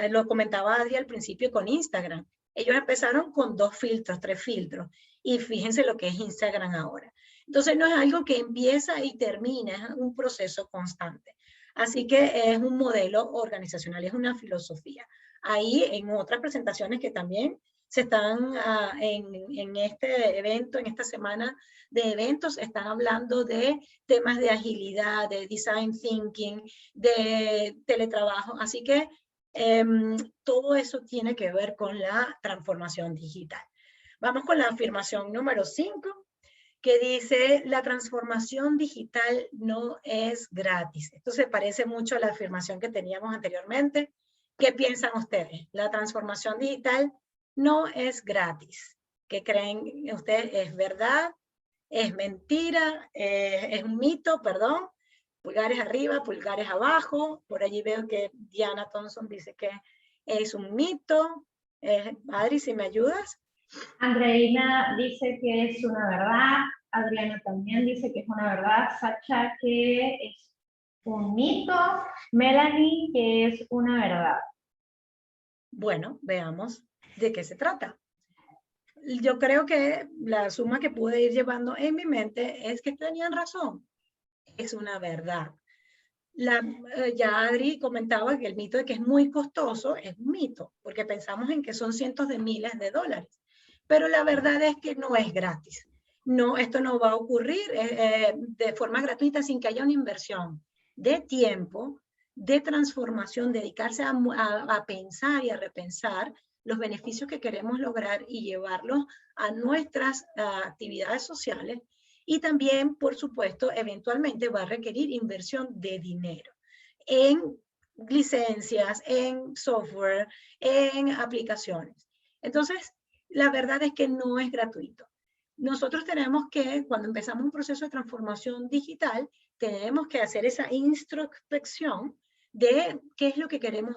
[SPEAKER 13] Lo comentaba Adri al principio con Instagram. Ellos empezaron con 2 filtros, 3 filtros, y fíjense lo que es Instagram ahora. Entonces no es algo que empieza y termina, es un proceso constante. Así que es un modelo organizacional, es una filosofía. Ahí en otras presentaciones que también se están en este evento, en esta semana de eventos, están hablando de temas de agilidad, de design thinking, de teletrabajo. Así que todo eso tiene que ver con la transformación digital. Vamos con la afirmación número 5, que dice, la transformación digital no es gratis. Esto se parece mucho a la afirmación que teníamos anteriormente. ¿Qué piensan ustedes? La transformación digital no es gratis. ¿Qué creen ustedes? ¿Es verdad? ¿Es mentira? ¿Es un mito? Perdón. Pulgares arriba, pulgares abajo. Por allí veo que Diana Thompson dice que es un mito. Adri, si me ayudas.
[SPEAKER 12] Andreina dice que es una verdad. Adriana también dice que es una verdad. Sacha que es un mito. Melanie que es una verdad.
[SPEAKER 13] Bueno, veamos de qué se trata. Yo creo que la suma que pude ir llevando en mi mente es que tenían razón. Es una verdad. Ya Adri comentaba que el mito de que es muy costoso es un mito, porque pensamos en que son cientos de miles de dólares. Pero la verdad es que no es gratis. No, esto no va a ocurrir de forma gratuita sin que haya una inversión de tiempo, de transformación, dedicarse a pensar y a repensar los beneficios que queremos lograr y llevarlos a nuestras actividades sociales. Y también, por supuesto, eventualmente va a requerir inversión de dinero en licencias, en software, en aplicaciones. Entonces, la verdad es que no es gratuito. Nosotros tenemos que, cuando empezamos un proceso de transformación digital, tenemos que hacer esa introspección de qué es lo que queremos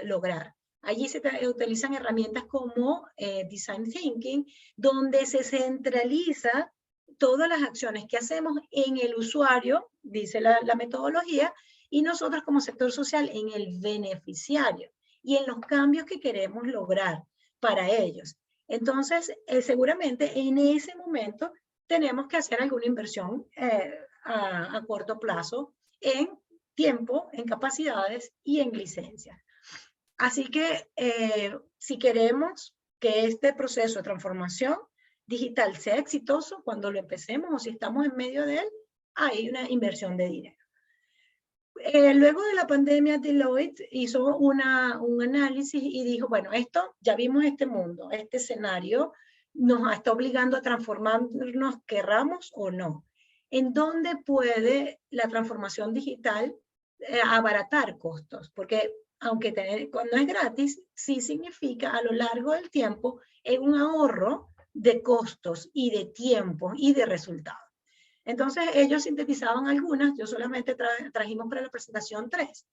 [SPEAKER 13] lograr. Allí se utilizan herramientas como Design Thinking, donde se centraliza todas las acciones que hacemos en el usuario, dice la metodología, y nosotros como sector social en el beneficiario y en los cambios que queremos lograr para ellos. Entonces, seguramente en ese momento tenemos que hacer alguna inversión a corto plazo en tiempo, en capacidades y en licencias. Así que si queremos que este proceso de transformación digital sea exitoso cuando lo empecemos o si estamos en medio de él, hay una inversión de dinero. Luego de la pandemia, Deloitte hizo un análisis y dijo, bueno, esto, ya vimos este mundo, este escenario nos está obligando a transformarnos, querramos o no. ¿En dónde puede la transformación digital abaratar costos? Porque aunque cuando es gratis, sí significa a lo largo del tiempo un ahorro de costos y de tiempo y de resultados. Entonces ellos sintetizaban algunas, yo solamente trajimos para la presentación 3.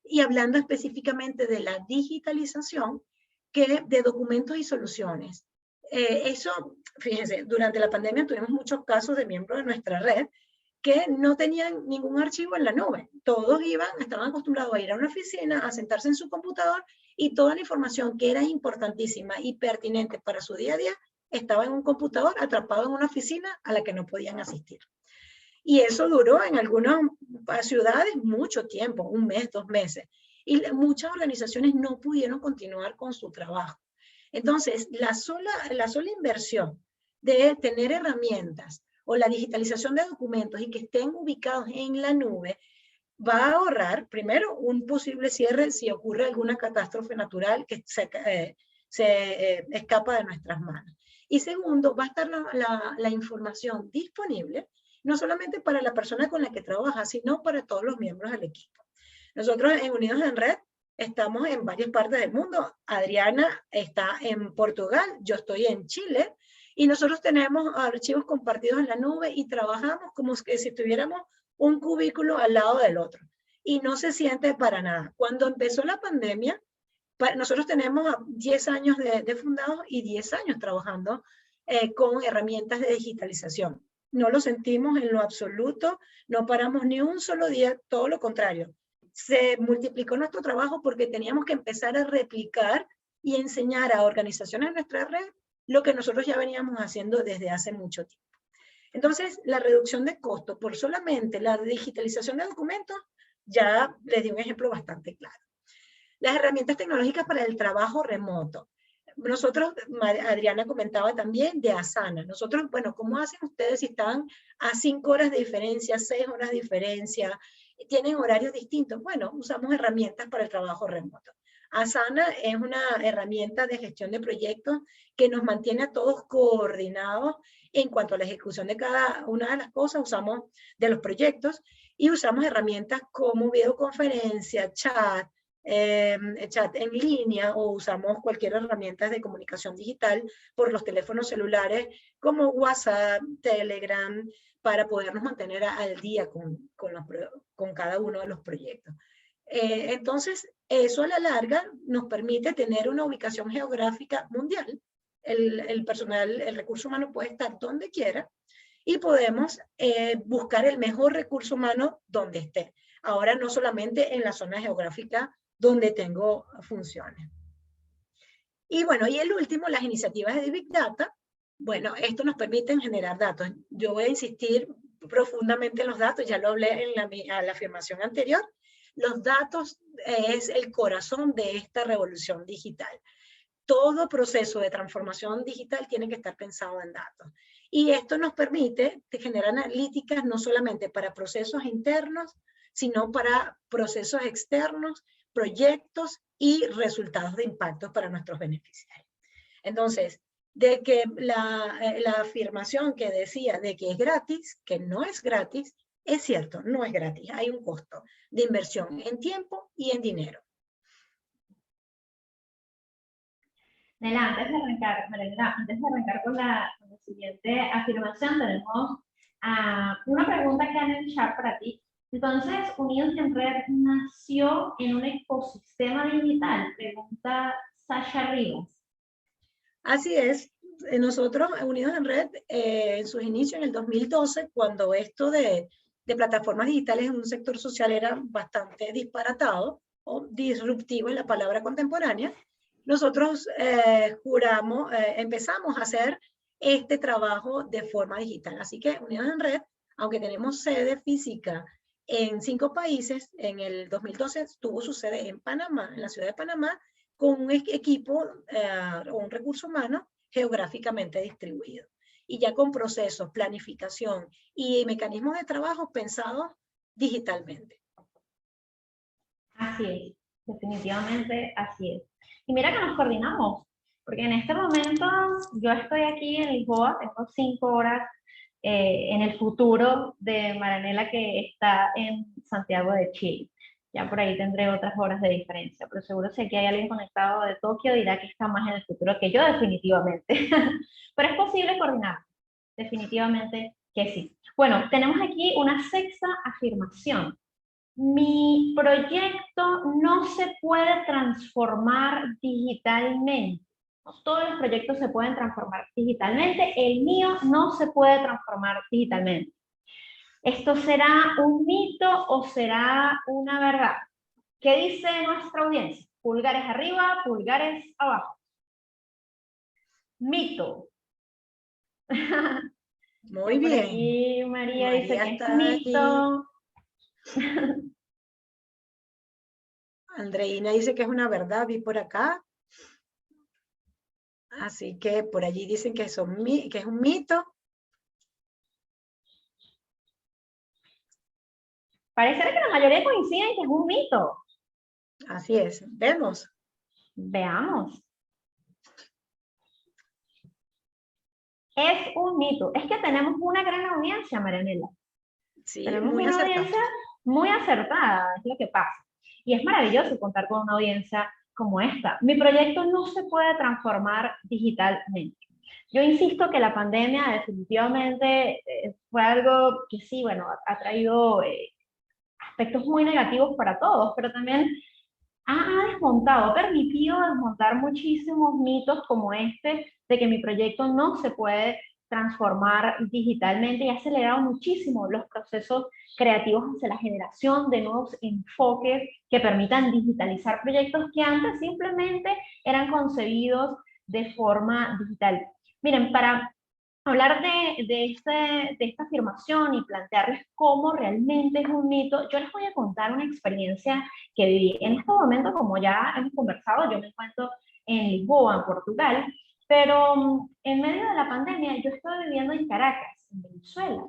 [SPEAKER 13] Y hablando específicamente de la digitalización de documentos y soluciones. Eso, fíjense, durante la pandemia tuvimos muchos casos de miembros de nuestra red que no tenían ningún archivo en la nube. Todos estaban acostumbrados a ir a una oficina, a sentarse en su computador y toda la información que era importantísima y pertinente para su día a día estaba en un computador atrapado en una oficina a la que no podían asistir. Y eso duró en algunas ciudades mucho tiempo, 1 mes, 2 meses. Y muchas organizaciones no pudieron continuar con su trabajo. Entonces, la sola inversión de tener herramientas o la digitalización de documentos y que estén ubicados en la nube va a ahorrar, primero, un posible cierre si ocurre alguna catástrofe natural que se escapa de nuestras manos. Y segundo, va a estar la información disponible, no solamente para la persona con la que trabaja, sino para todos los miembros del equipo. Nosotros en Unidos en Red estamos en varias partes del mundo. Adriana está en Portugal, yo estoy en Chile, y nosotros tenemos archivos compartidos en la nube y trabajamos como si tuviéramos un cubículo al lado del otro. Y no se siente para nada. Cuando empezó la pandemia, nosotros tenemos 10 años de fundados y 10 años trabajando con herramientas de digitalización. No lo sentimos en lo absoluto, no paramos ni un solo día, todo lo contrario. Se multiplicó nuestro trabajo porque teníamos que empezar a replicar y enseñar a organizaciones de nuestra red lo que nosotros ya veníamos haciendo desde hace mucho tiempo. Entonces, la reducción de costos por solamente la digitalización de documentos, ya les di un ejemplo bastante claro. Las herramientas tecnológicas para el trabajo remoto. Nosotros, Adriana comentaba también de Asana. Nosotros, bueno, ¿cómo hacen ustedes si están a 5 horas de diferencia, 6 horas de diferencia? ¿Tienen horarios distintos? Bueno, usamos herramientas para el trabajo remoto. Asana es una herramienta de gestión de proyectos que nos mantiene a todos coordinados en cuanto a la ejecución de cada una de las cosas, usamos de los proyectos y usamos herramientas como videoconferencia, chat en línea o usamos cualquier herramienta de comunicación digital por los teléfonos celulares como WhatsApp, Telegram, para podernos mantener al día con cada uno de los proyectos. Entonces, eso a la larga nos permite tener una ubicación geográfica mundial. El personal, el recurso humano puede estar donde quiera y podemos buscar el mejor recurso humano donde esté. Ahora no solamente en la zona geográfica donde tengo funciones. Y bueno, y el último, las iniciativas de Big Data. Bueno, esto nos permite generar datos. Yo voy a insistir profundamente en los datos, ya lo hablé en la afirmación anterior. Los datos es el corazón de esta revolución digital. Todo proceso de transformación digital tiene que estar pensado en datos. Y esto nos permite generar analíticas no solamente para procesos internos, sino para procesos externos, proyectos y resultados de impacto para nuestros beneficiarios. Entonces, de que la afirmación que decía de que es gratis, que no es gratis, es cierto, no es gratis. Hay un costo de inversión en tiempo y en dinero.
[SPEAKER 12] Nela, antes de arrancar con la siguiente afirmación, tenemos una pregunta que han en el chat para ti. Entonces, Unidos en Red nació en un ecosistema digital, pregunta Sasha Rivas.
[SPEAKER 13] Así es. Nosotros, Unidos en Red, en sus inicios en el 2012, cuando esto de de plataformas digitales en un sector social era bastante disparatado o disruptivo en la palabra contemporánea, nosotros empezamos a hacer este trabajo de forma digital. Así que Unidos en Red, aunque tenemos sede física en 5 países, en el 2012 tuvo su sede en Panamá, en la ciudad de Panamá, con un equipo o un recurso humano geográficamente distribuido. Y ya con procesos, planificación y mecanismos de trabajo pensados digitalmente.
[SPEAKER 12] Así es, definitivamente así es. Y mira que nos coordinamos, porque en este momento yo estoy aquí en Lisboa, tengo 5 horas en el futuro de Maranela, que está en Santiago de Chile. Ya por ahí tendré otras horas de diferencia, pero seguro si aquí hay alguien conectado de Tokio dirá que está más en el futuro que yo, definitivamente. Pero es posible coordinar, definitivamente que sí. Bueno, tenemos aquí una 6ª afirmación. Mi proyecto no se puede transformar digitalmente. Todos los proyectos se pueden transformar digitalmente, el mío no se puede transformar digitalmente. ¿Esto será un mito o será una verdad? ¿Qué dice nuestra audiencia? Pulgares arriba, pulgares abajo. Mito.
[SPEAKER 13] Muy bien.
[SPEAKER 12] Aquí María dice que es mito.
[SPEAKER 13] Andreina dice que es una verdad, vi por acá. Así que por allí dicen que, es un mito.
[SPEAKER 12] Parece que la mayoría coinciden que es un mito.
[SPEAKER 13] Así es. Vemos.
[SPEAKER 12] Veamos. Es un mito. Es que tenemos una gran audiencia, Marianela.
[SPEAKER 13] Sí,
[SPEAKER 12] tenemos
[SPEAKER 13] muy
[SPEAKER 12] una
[SPEAKER 13] acertada.
[SPEAKER 12] audiencia muy acertada, es lo que pasa. Y es maravilloso contar con una audiencia como esta. Mi proyecto no se puede transformar digitalmente. Yo insisto que la pandemia definitivamente fue algo que sí, bueno, ha traído aspectos muy negativos para todos, pero también ha desmontado, ha permitido desmontar muchísimos mitos como este de que mi proyecto no se puede transformar digitalmente y ha acelerado muchísimo los procesos creativos hacia la generación de nuevos enfoques que permitan digitalizar proyectos que antes simplemente eran concebidos de forma digital. Miren, para hablar de esta afirmación y plantearles cómo realmente es un mito, yo les voy a contar una experiencia que viví. En este momento, como ya hemos conversado, yo me encuentro en Lisboa, en Portugal, pero en medio de la pandemia yo estoy viviendo en Caracas, en Venezuela.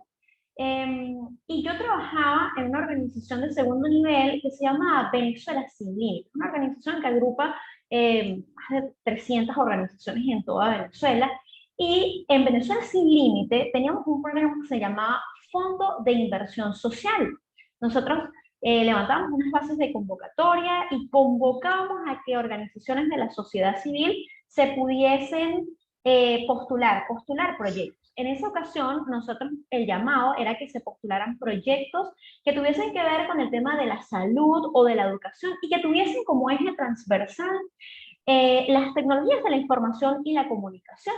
[SPEAKER 12] Y yo trabajaba en una organización de segundo nivel que se llama Venezuela Sin Límites, una organización que agrupa más de 300 organizaciones en toda Venezuela. Y en Venezuela Sin Límite teníamos un programa que se llamaba Fondo de Inversión Social. Nosotros levantábamos unas bases de convocatoria y convocábamos a que organizaciones de la sociedad civil se pudiesen postular proyectos. En esa ocasión, nosotros el llamado era que se postularan proyectos que tuviesen que ver con el tema de la salud o de la educación y que tuviesen como eje transversal las tecnologías de la información y la comunicación.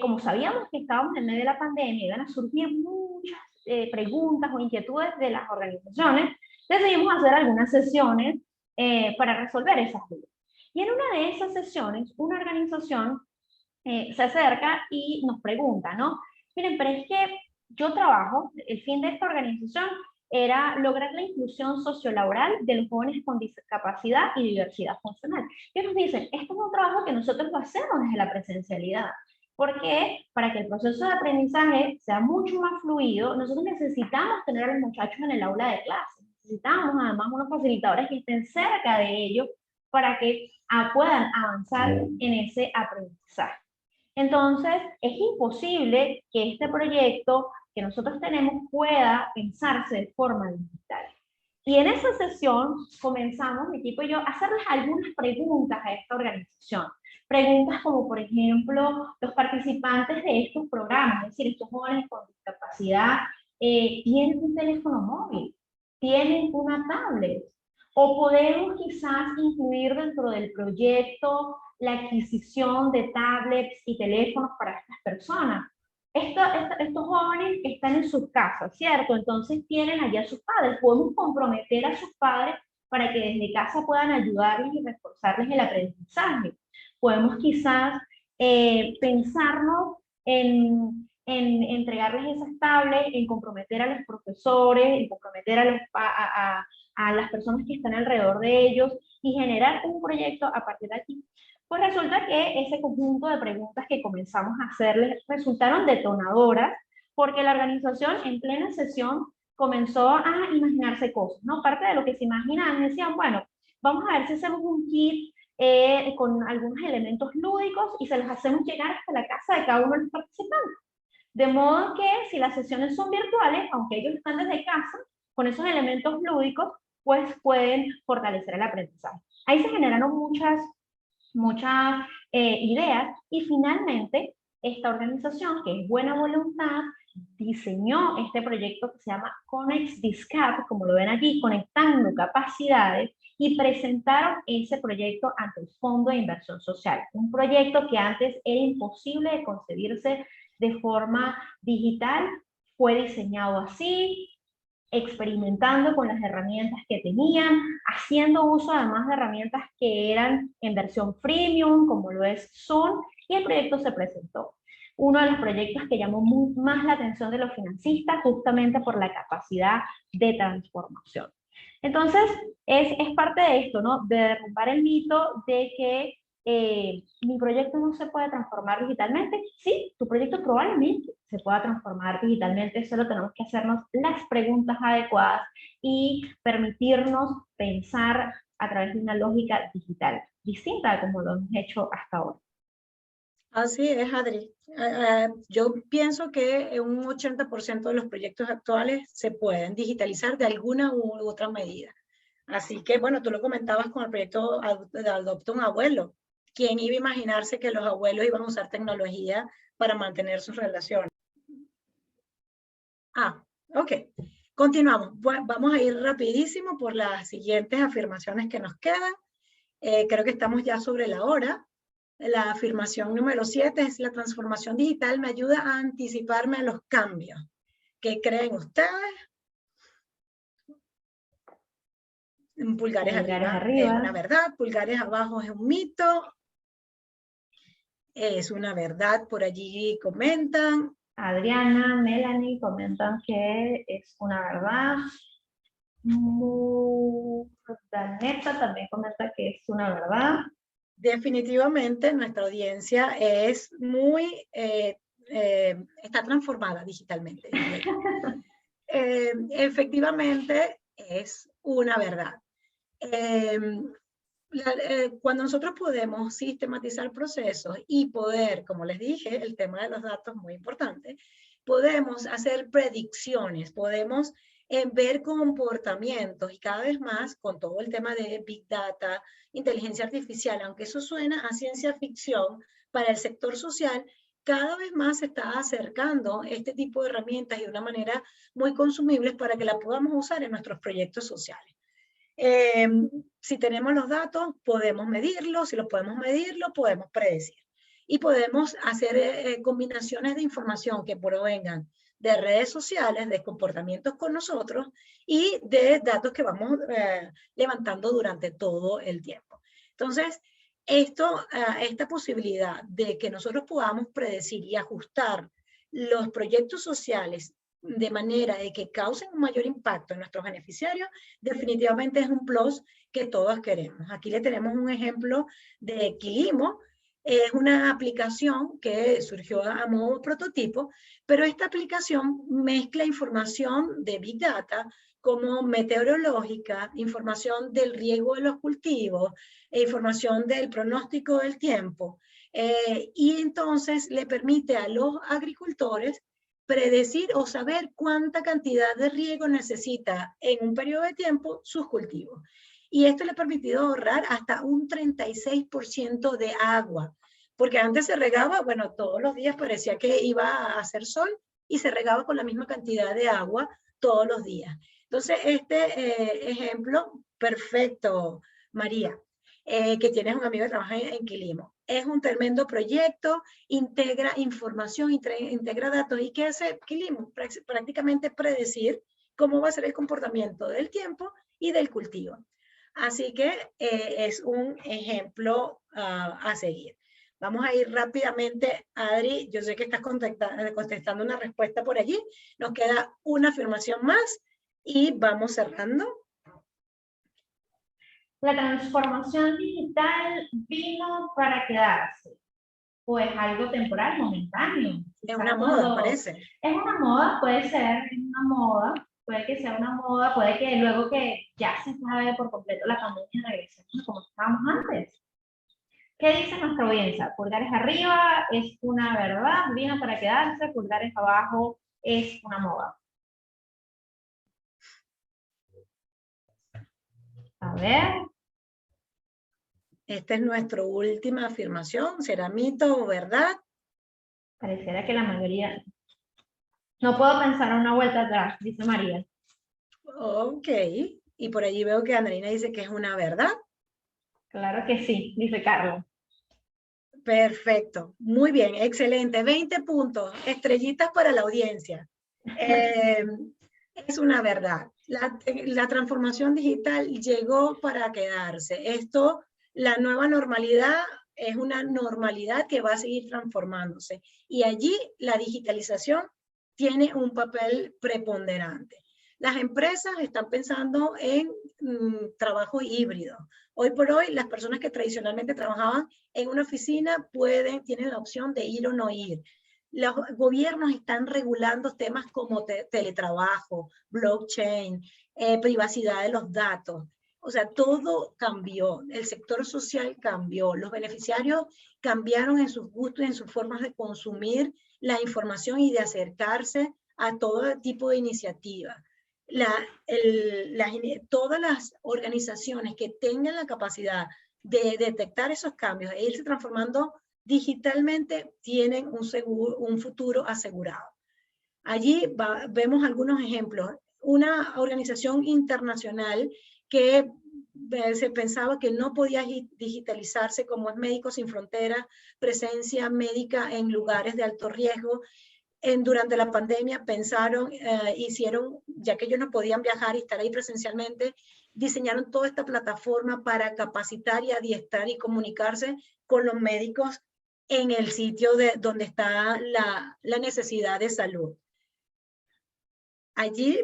[SPEAKER 12] Como sabíamos que estábamos en medio de la pandemia, iban a surgir muchas preguntas o inquietudes de las organizaciones, decidimos hacer algunas sesiones para resolver esas dudas. Y en una de esas sesiones, una organización se acerca y nos pregunta, ¿no? Miren, pero es que yo trabajo, el fin de esta organización era lograr la inclusión sociolaboral de los jóvenes con discapacidad y diversidad funcional. Y nos dicen, esto es un trabajo que nosotros lo hacemos desde la presencialidad. Porque para que el proceso de aprendizaje sea mucho más fluido, nosotros necesitamos tener a los muchachos en el aula de clase. Necesitamos además unos facilitadores que estén cerca de ellos para que puedan avanzar en ese aprendizaje. Entonces, es imposible que este proyecto que nosotros tenemos pueda pensarse de forma digital. Y en esa sesión comenzamos, mi equipo y yo, a hacerles algunas preguntas a esta organización. Preguntas como, por ejemplo, los participantes de estos programas, es decir, estos jóvenes con discapacidad, ¿tienen un teléfono móvil? ¿Tienen una tablet? ¿O podemos quizás incluir dentro del proyecto la adquisición de tablets y teléfonos para estas personas? estos jóvenes están en sus casas, ¿cierto? Entonces tienen allá a sus padres. Podemos comprometer a sus padres para que desde casa puedan ayudarles y reforzarles el aprendizaje. Podemos quizás pensarnos en entregarles esas tablets, en comprometer a los profesores, en comprometer a las personas que están alrededor de ellos y generar un proyecto a partir de aquí. Pues resulta que ese conjunto de preguntas que comenzamos a hacerles resultaron detonadoras porque la organización en plena sesión comenzó a imaginarse cosas, ¿no? Parte de lo que se imaginaban, decían, bueno, vamos a ver si hacemos un kit con algunos elementos lúdicos y se los hacemos llegar hasta la casa de cada uno de los participantes. De modo que si las sesiones son virtuales, aunque ellos están desde casa, con esos elementos lúdicos, pues pueden fortalecer el aprendizaje. Ahí se generaron muchas ideas y finalmente esta organización, que es Buena Voluntad, diseñó este proyecto que se llama Conex Discap, como lo ven aquí, conectando capacidades, y presentaron ese proyecto ante el Fondo de Inversión Social. Un proyecto que antes era imposible de concebirse de forma digital, fue diseñado así, experimentando con las herramientas que tenían, haciendo uso además de herramientas que eran en versión freemium, como lo es Zoom, y el proyecto se presentó. Uno de los proyectos que llamó más la atención de los financistas, justamente por la capacidad de transformación. Entonces, es parte de esto, ¿no? De derrumbar el mito de que mi proyecto no se puede transformar digitalmente. Sí, tu proyecto probablemente se pueda transformar digitalmente, solo tenemos que hacernos las preguntas adecuadas y permitirnos pensar a través de una lógica digital, distinta a como lo hemos hecho hasta ahora.
[SPEAKER 13] Así es, Adri. Yo pienso que un 80% de los proyectos actuales se pueden digitalizar de alguna u otra medida. Así que, bueno, tú lo comentabas con el proyecto de Adopta un Abuelo. ¿Quién iba a imaginarse que los abuelos iban a usar tecnología para mantener sus relaciones? Ok. Continuamos. Bueno, vamos a ir rapidísimo por las siguientes afirmaciones que nos quedan. Creo que estamos ya sobre la hora. La afirmación número 7 es: la transformación digital me ayuda a anticiparme a los cambios. ¿Qué creen ustedes? Pulgares arriba es una verdad, pulgares abajo es un mito. Es una verdad, por allí comentan.
[SPEAKER 12] Adriana, Melanie comentan que es una verdad. Daneta también comenta que es una verdad.
[SPEAKER 13] Definitivamente nuestra audiencia es muy, está transformada digitalmente. Efectivamente es una verdad. Cuando nosotros podemos sistematizar procesos y poder, como les dije, el tema de los datos es muy importante, podemos hacer predicciones, podemos ver comportamientos, y cada vez más con todo el tema de Big Data, inteligencia artificial, aunque eso suena a ciencia ficción para el sector social, cada vez más se está acercando este tipo de herramientas y de una manera muy consumibles para que la podamos usar en nuestros proyectos sociales. Si tenemos los datos, podemos medirlos, si los podemos medir, lo podemos predecir. Y podemos hacer combinaciones de información que provengan de redes sociales, de comportamientos con nosotros y de datos que vamos levantando durante todo el tiempo. Entonces, esta posibilidad de que nosotros podamos predecir y ajustar los proyectos sociales de manera de que causen un mayor impacto en nuestros beneficiarios, definitivamente es un plus que todos queremos. Aquí le tenemos un ejemplo de Equilimo. Es una aplicación que surgió a modo prototipo, pero esta aplicación mezcla información de Big Data como meteorológica, información del riego de los cultivos, información del pronóstico del tiempo, y entonces le permite a los agricultores predecir o saber cuánta cantidad de riego necesita en un periodo de tiempo sus cultivos. Y esto le ha permitido ahorrar hasta un 36% de agua, porque antes se regaba, bueno, todos los días parecía que iba a hacer sol y se regaba con la misma cantidad de agua todos los días. Entonces, este ejemplo, perfecto, María. que tienes un amigo que trabaja en Quilimo. Es un tremendo proyecto, integra información, integra datos. ¿Y qué hace Quilimo? Prácticamente predecir cómo va a ser el comportamiento del tiempo y del cultivo. Así que es un ejemplo a seguir. Vamos a ir rápidamente, Adri, yo sé que estás contestando una respuesta por allí. Nos queda una afirmación más y vamos cerrando.
[SPEAKER 12] La transformación digital vino para quedarse. ¿O es algo temporal, momentáneo?
[SPEAKER 13] Es una moda, parece.
[SPEAKER 12] Es una moda, puede ser una moda, puede que sea una moda, puede que luego que ya se sabe por completo la pandemia regresemos como estábamos antes. ¿Qué dice nuestra audiencia? Pulgares arriba es una verdad, vino para quedarse, pulgares abajo es una moda. A ver.
[SPEAKER 13] Esta es nuestra última afirmación. ¿Será mito o verdad?
[SPEAKER 12] Pareciera que la mayoría... No puedo pensar una vuelta atrás, dice María.
[SPEAKER 13] Ok. Y por allí veo que Andreina dice que es una verdad.
[SPEAKER 12] Claro que sí, dice Carlos.
[SPEAKER 13] Perfecto. Muy bien, excelente. 20 puntos. Estrellitas para la audiencia. Es una verdad. La transformación digital llegó para quedarse. Esto, la nueva normalidad, es una normalidad que va a seguir transformándose. Y allí la digitalización tiene un papel preponderante. Las empresas están pensando en trabajo híbrido. Hoy por hoy, las personas que tradicionalmente trabajaban en una oficina tienen la opción de ir o no ir. Los gobiernos están regulando temas como teletrabajo, blockchain, privacidad de los datos. O sea, todo cambió. El sector social cambió. Los beneficiarios cambiaron en sus gustos y en sus formas de consumir la información y de acercarse a todo tipo de iniciativas. Todas las organizaciones que tengan la capacidad de detectar esos cambios e irse transformando digitalmente tienen un futuro asegurado. Allí vemos algunos ejemplos. Una organización internacional que se pensaba que no podía digitalizarse, como es Médicos Sin Fronteras, presencia médica en lugares de alto riesgo. Durante la pandemia pensaron, ya que ellos no podían viajar y estar ahí presencialmente, diseñaron toda esta plataforma para capacitar y adiestrar y comunicarse con los médicos en el sitio donde está la necesidad de salud. Allí.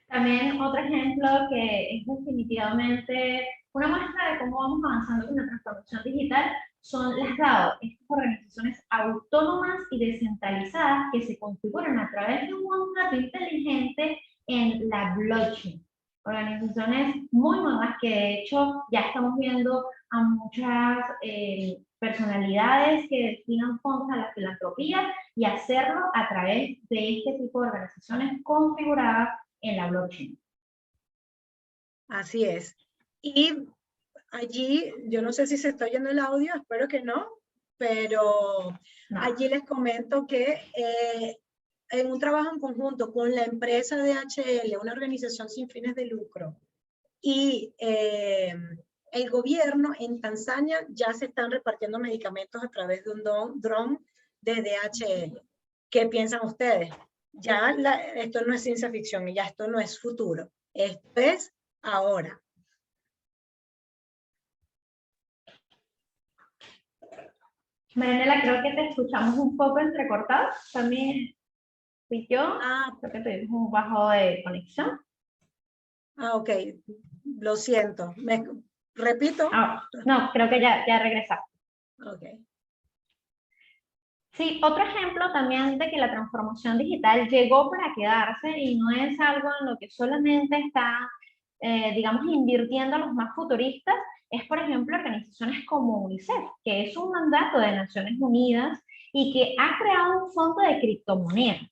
[SPEAKER 12] También otro ejemplo que es definitivamente una muestra de cómo vamos avanzando con la transformación digital son las DAO, estas organizaciones autónomas y descentralizadas que se configuran a través de un contrato inteligente en la blockchain. Organizaciones muy nuevas que de hecho ya estamos viendo a muchas personalidades que destinan fondos a la filantropía y hacerlo a través de este tipo de organizaciones configuradas en la blockchain.
[SPEAKER 13] Así es. Y allí, yo no sé si se está oyendo el audio, espero que no, pero allí les comento que en un trabajo en conjunto con la empresa DHL, una organización sin fines de lucro, y el gobierno en Tanzania ya se están repartiendo medicamentos a través de un dron de DHL. ¿Qué piensan ustedes? Ya esto no es ciencia ficción, ya esto no es futuro, esto es ahora.
[SPEAKER 12] Marianela, creo que te escuchamos un poco entrecortado, también fui yo, creo que tuvimos un bajo de conexión.
[SPEAKER 13] Ok, lo siento, repito.
[SPEAKER 12] No, creo que ya regresaste.
[SPEAKER 13] Ok.
[SPEAKER 12] Sí, otro ejemplo también de que la transformación digital llegó para quedarse y no es algo en lo que solamente está, digamos, invirtiendo los más futuristas, es, por ejemplo, organizaciones como UNICEF, que es un mandato de Naciones Unidas y que ha creado un fondo de criptomonedas.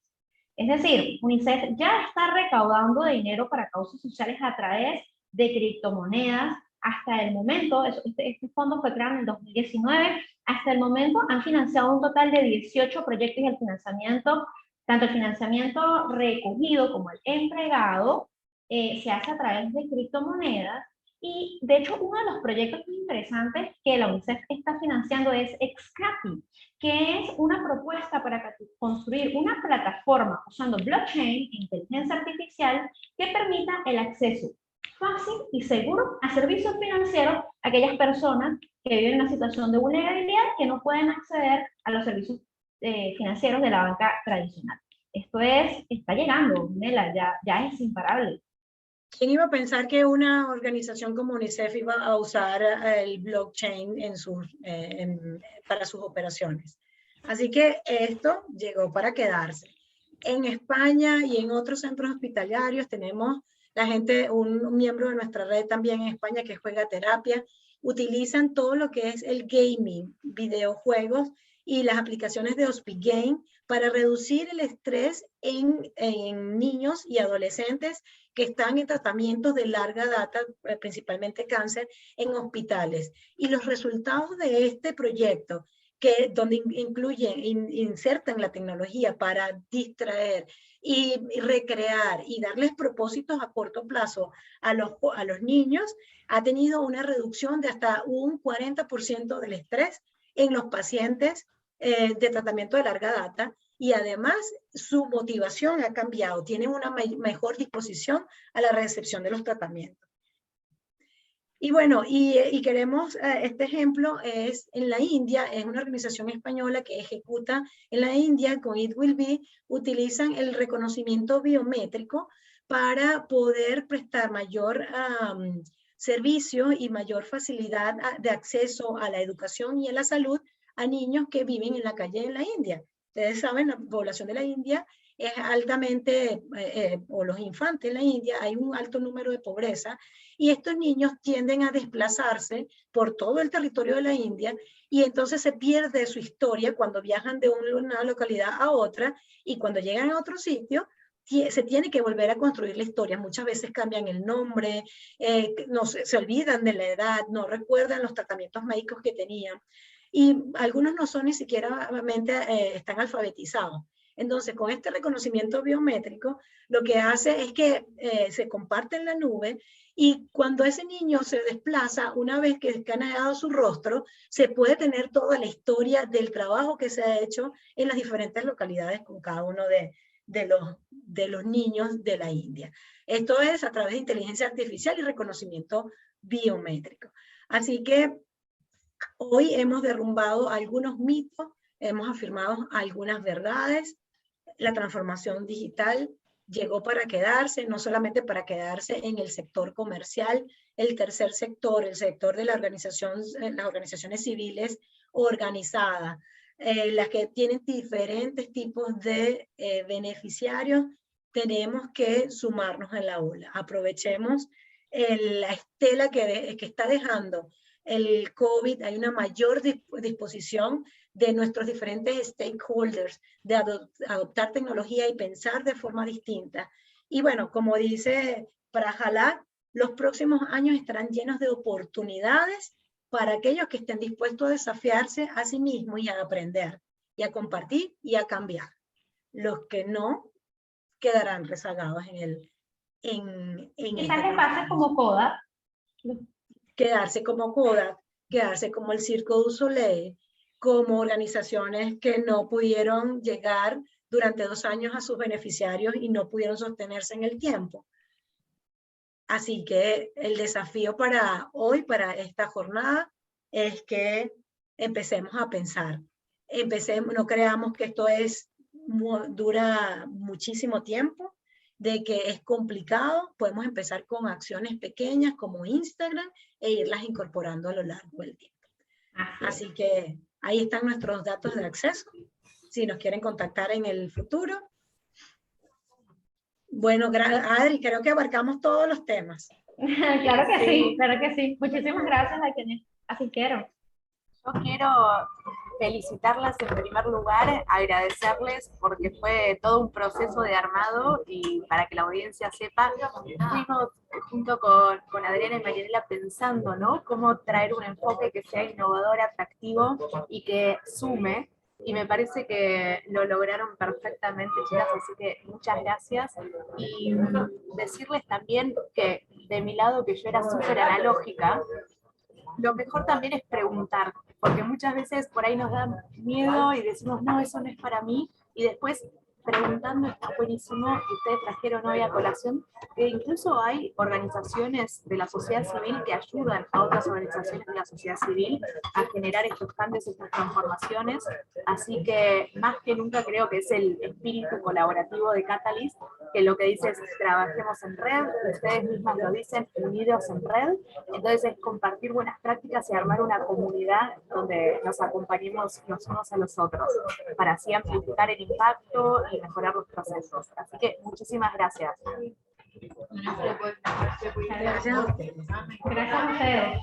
[SPEAKER 12] Es decir, UNICEF ya está recaudando dinero para causas sociales a través de criptomonedas. Hasta el momento, este fondo fue creado en el 2019, hasta el momento han financiado un total de 18 proyectos y el financiamiento, tanto el financiamiento recogido como el entregado, se hace a través de criptomonedas Y de hecho, uno de los proyectos muy interesantes que la UNICEF está financiando es Excati, que es una propuesta para construir una plataforma usando blockchain e inteligencia artificial que permita el acceso fácil y seguro a servicios financieros a aquellas personas que viven en una situación de vulnerabilidad que no pueden acceder a los servicios financieros de la banca tradicional. Esto está llegando, Nela, ya es imparable.
[SPEAKER 13] ¿Quién iba a pensar que una organización como UNICEF iba a usar el blockchain para sus operaciones? Así que esto llegó para quedarse. En España y en otros centros hospitalarios tenemos un miembro de nuestra red también en España que juega terapia, utilizan todo lo que es el gaming, videojuegos y las aplicaciones de HospiGame para reducir el estrés en niños y adolescentes que están en tratamientos de larga data, principalmente cáncer, en hospitales. Y los resultados de este proyecto, donde insertan la tecnología para distraer y recrear y darles propósitos a corto plazo a los niños, ha tenido una reducción de hasta un 40% del estrés en los pacientes de tratamiento de larga data, y además su motivación ha cambiado, tienen una mejor disposición a la recepción de los tratamientos. Y bueno, y queremos, este ejemplo es en la India, es una organización española que ejecuta en la India con It Will Be, utilizan el reconocimiento biométrico para poder prestar mayor servicio y mayor facilidad de acceso a la educación y a la salud a niños que viven en la calle en la India. Ustedes saben, la población de la India es altamente, o los infantes en la India, hay un alto número de pobreza, y estos niños tienden a desplazarse por todo el territorio de la India, y entonces se pierde su historia cuando viajan de una localidad a otra, y cuando llegan a otro sitio, se tiene que volver a construir la historia. Muchas veces cambian el nombre, se olvidan de la edad, no recuerdan los tratamientos médicos que tenían, y algunos no son ni siquiera están alfabetizados. Entonces, con este reconocimiento biométrico, lo que hace es que se comparte en la nube, y cuando ese niño se desplaza, una vez que escaneado su rostro, se puede tener toda la historia del trabajo que se ha hecho en las diferentes localidades con cada uno de los niños de la India. Esto es a través de inteligencia artificial y reconocimiento biométrico. Así que hoy hemos derrumbado algunos mitos, hemos afirmado algunas verdades. La transformación digital llegó para quedarse, no solamente para quedarse en el sector comercial, el tercer sector, el sector de las organizaciones civiles organizadas, las que tienen diferentes tipos de beneficiarios. Tenemos que sumarnos en la ola. Aprovechemos la estela que está dejando el COVID. Hay una mayor disposición de nuestros diferentes stakeholders de adoptar tecnología y pensar de forma distinta. Y bueno, como dice Prahalad, los próximos años estarán llenos de oportunidades para aquellos que estén dispuestos a desafiarse a sí mismos y a aprender, y a compartir y a cambiar. Los que no quedarán rezagados
[SPEAKER 12] Quizás les pase como Kodak.
[SPEAKER 13] Quedarse como Kodak, quedarse como el Cirque du Soleil, como organizaciones que no pudieron llegar durante 2 años a sus beneficiarios y no pudieron sostenerse en el tiempo. Así que el desafío para hoy, para esta jornada, es que empecemos a pensar. No creamos que esto dura muchísimo tiempo, de que es complicado. Podemos empezar con acciones pequeñas como Instagram e irlas incorporando a lo largo del tiempo. Así que ahí están nuestros datos de acceso, si nos quieren contactar en el futuro. Bueno, Adri, creo que abarcamos todos los temas.
[SPEAKER 12] Claro que sí, claro que sí. Muchísimas gracias a quienes asistieron.
[SPEAKER 14] Yo quiero felicitarlas en primer lugar, agradecerles porque fue todo un proceso de armado, y para que la audiencia sepa, fuimos junto con Adriana y Marianela pensando, ¿no?, cómo traer un enfoque que sea innovador, atractivo y que sume, y me parece que lo lograron perfectamente, chicas, así que muchas gracias. Y decirles también que de mi lado, que yo era súper analógica, lo mejor también es preguntar, porque muchas veces por ahí nos da miedo y decimos, no, eso no es para mí, y después preguntando está buenísimo, y ustedes trajeron hoy a colación, que incluso hay organizaciones de la sociedad civil que ayudan a otras organizaciones de la sociedad civil a generar estos cambios, estas transformaciones, así que más que nunca creo que es el espíritu colaborativo de Catalyst, que lo que dice es trabajemos en red, ustedes mismas lo dicen, unidos en red, entonces es compartir buenas prácticas y armar una comunidad donde nos acompañemos los unos a los otros, para así amplificar el impacto y mejorar los procesos. Así que muchísimas gracias.
[SPEAKER 12] Gracias a ustedes.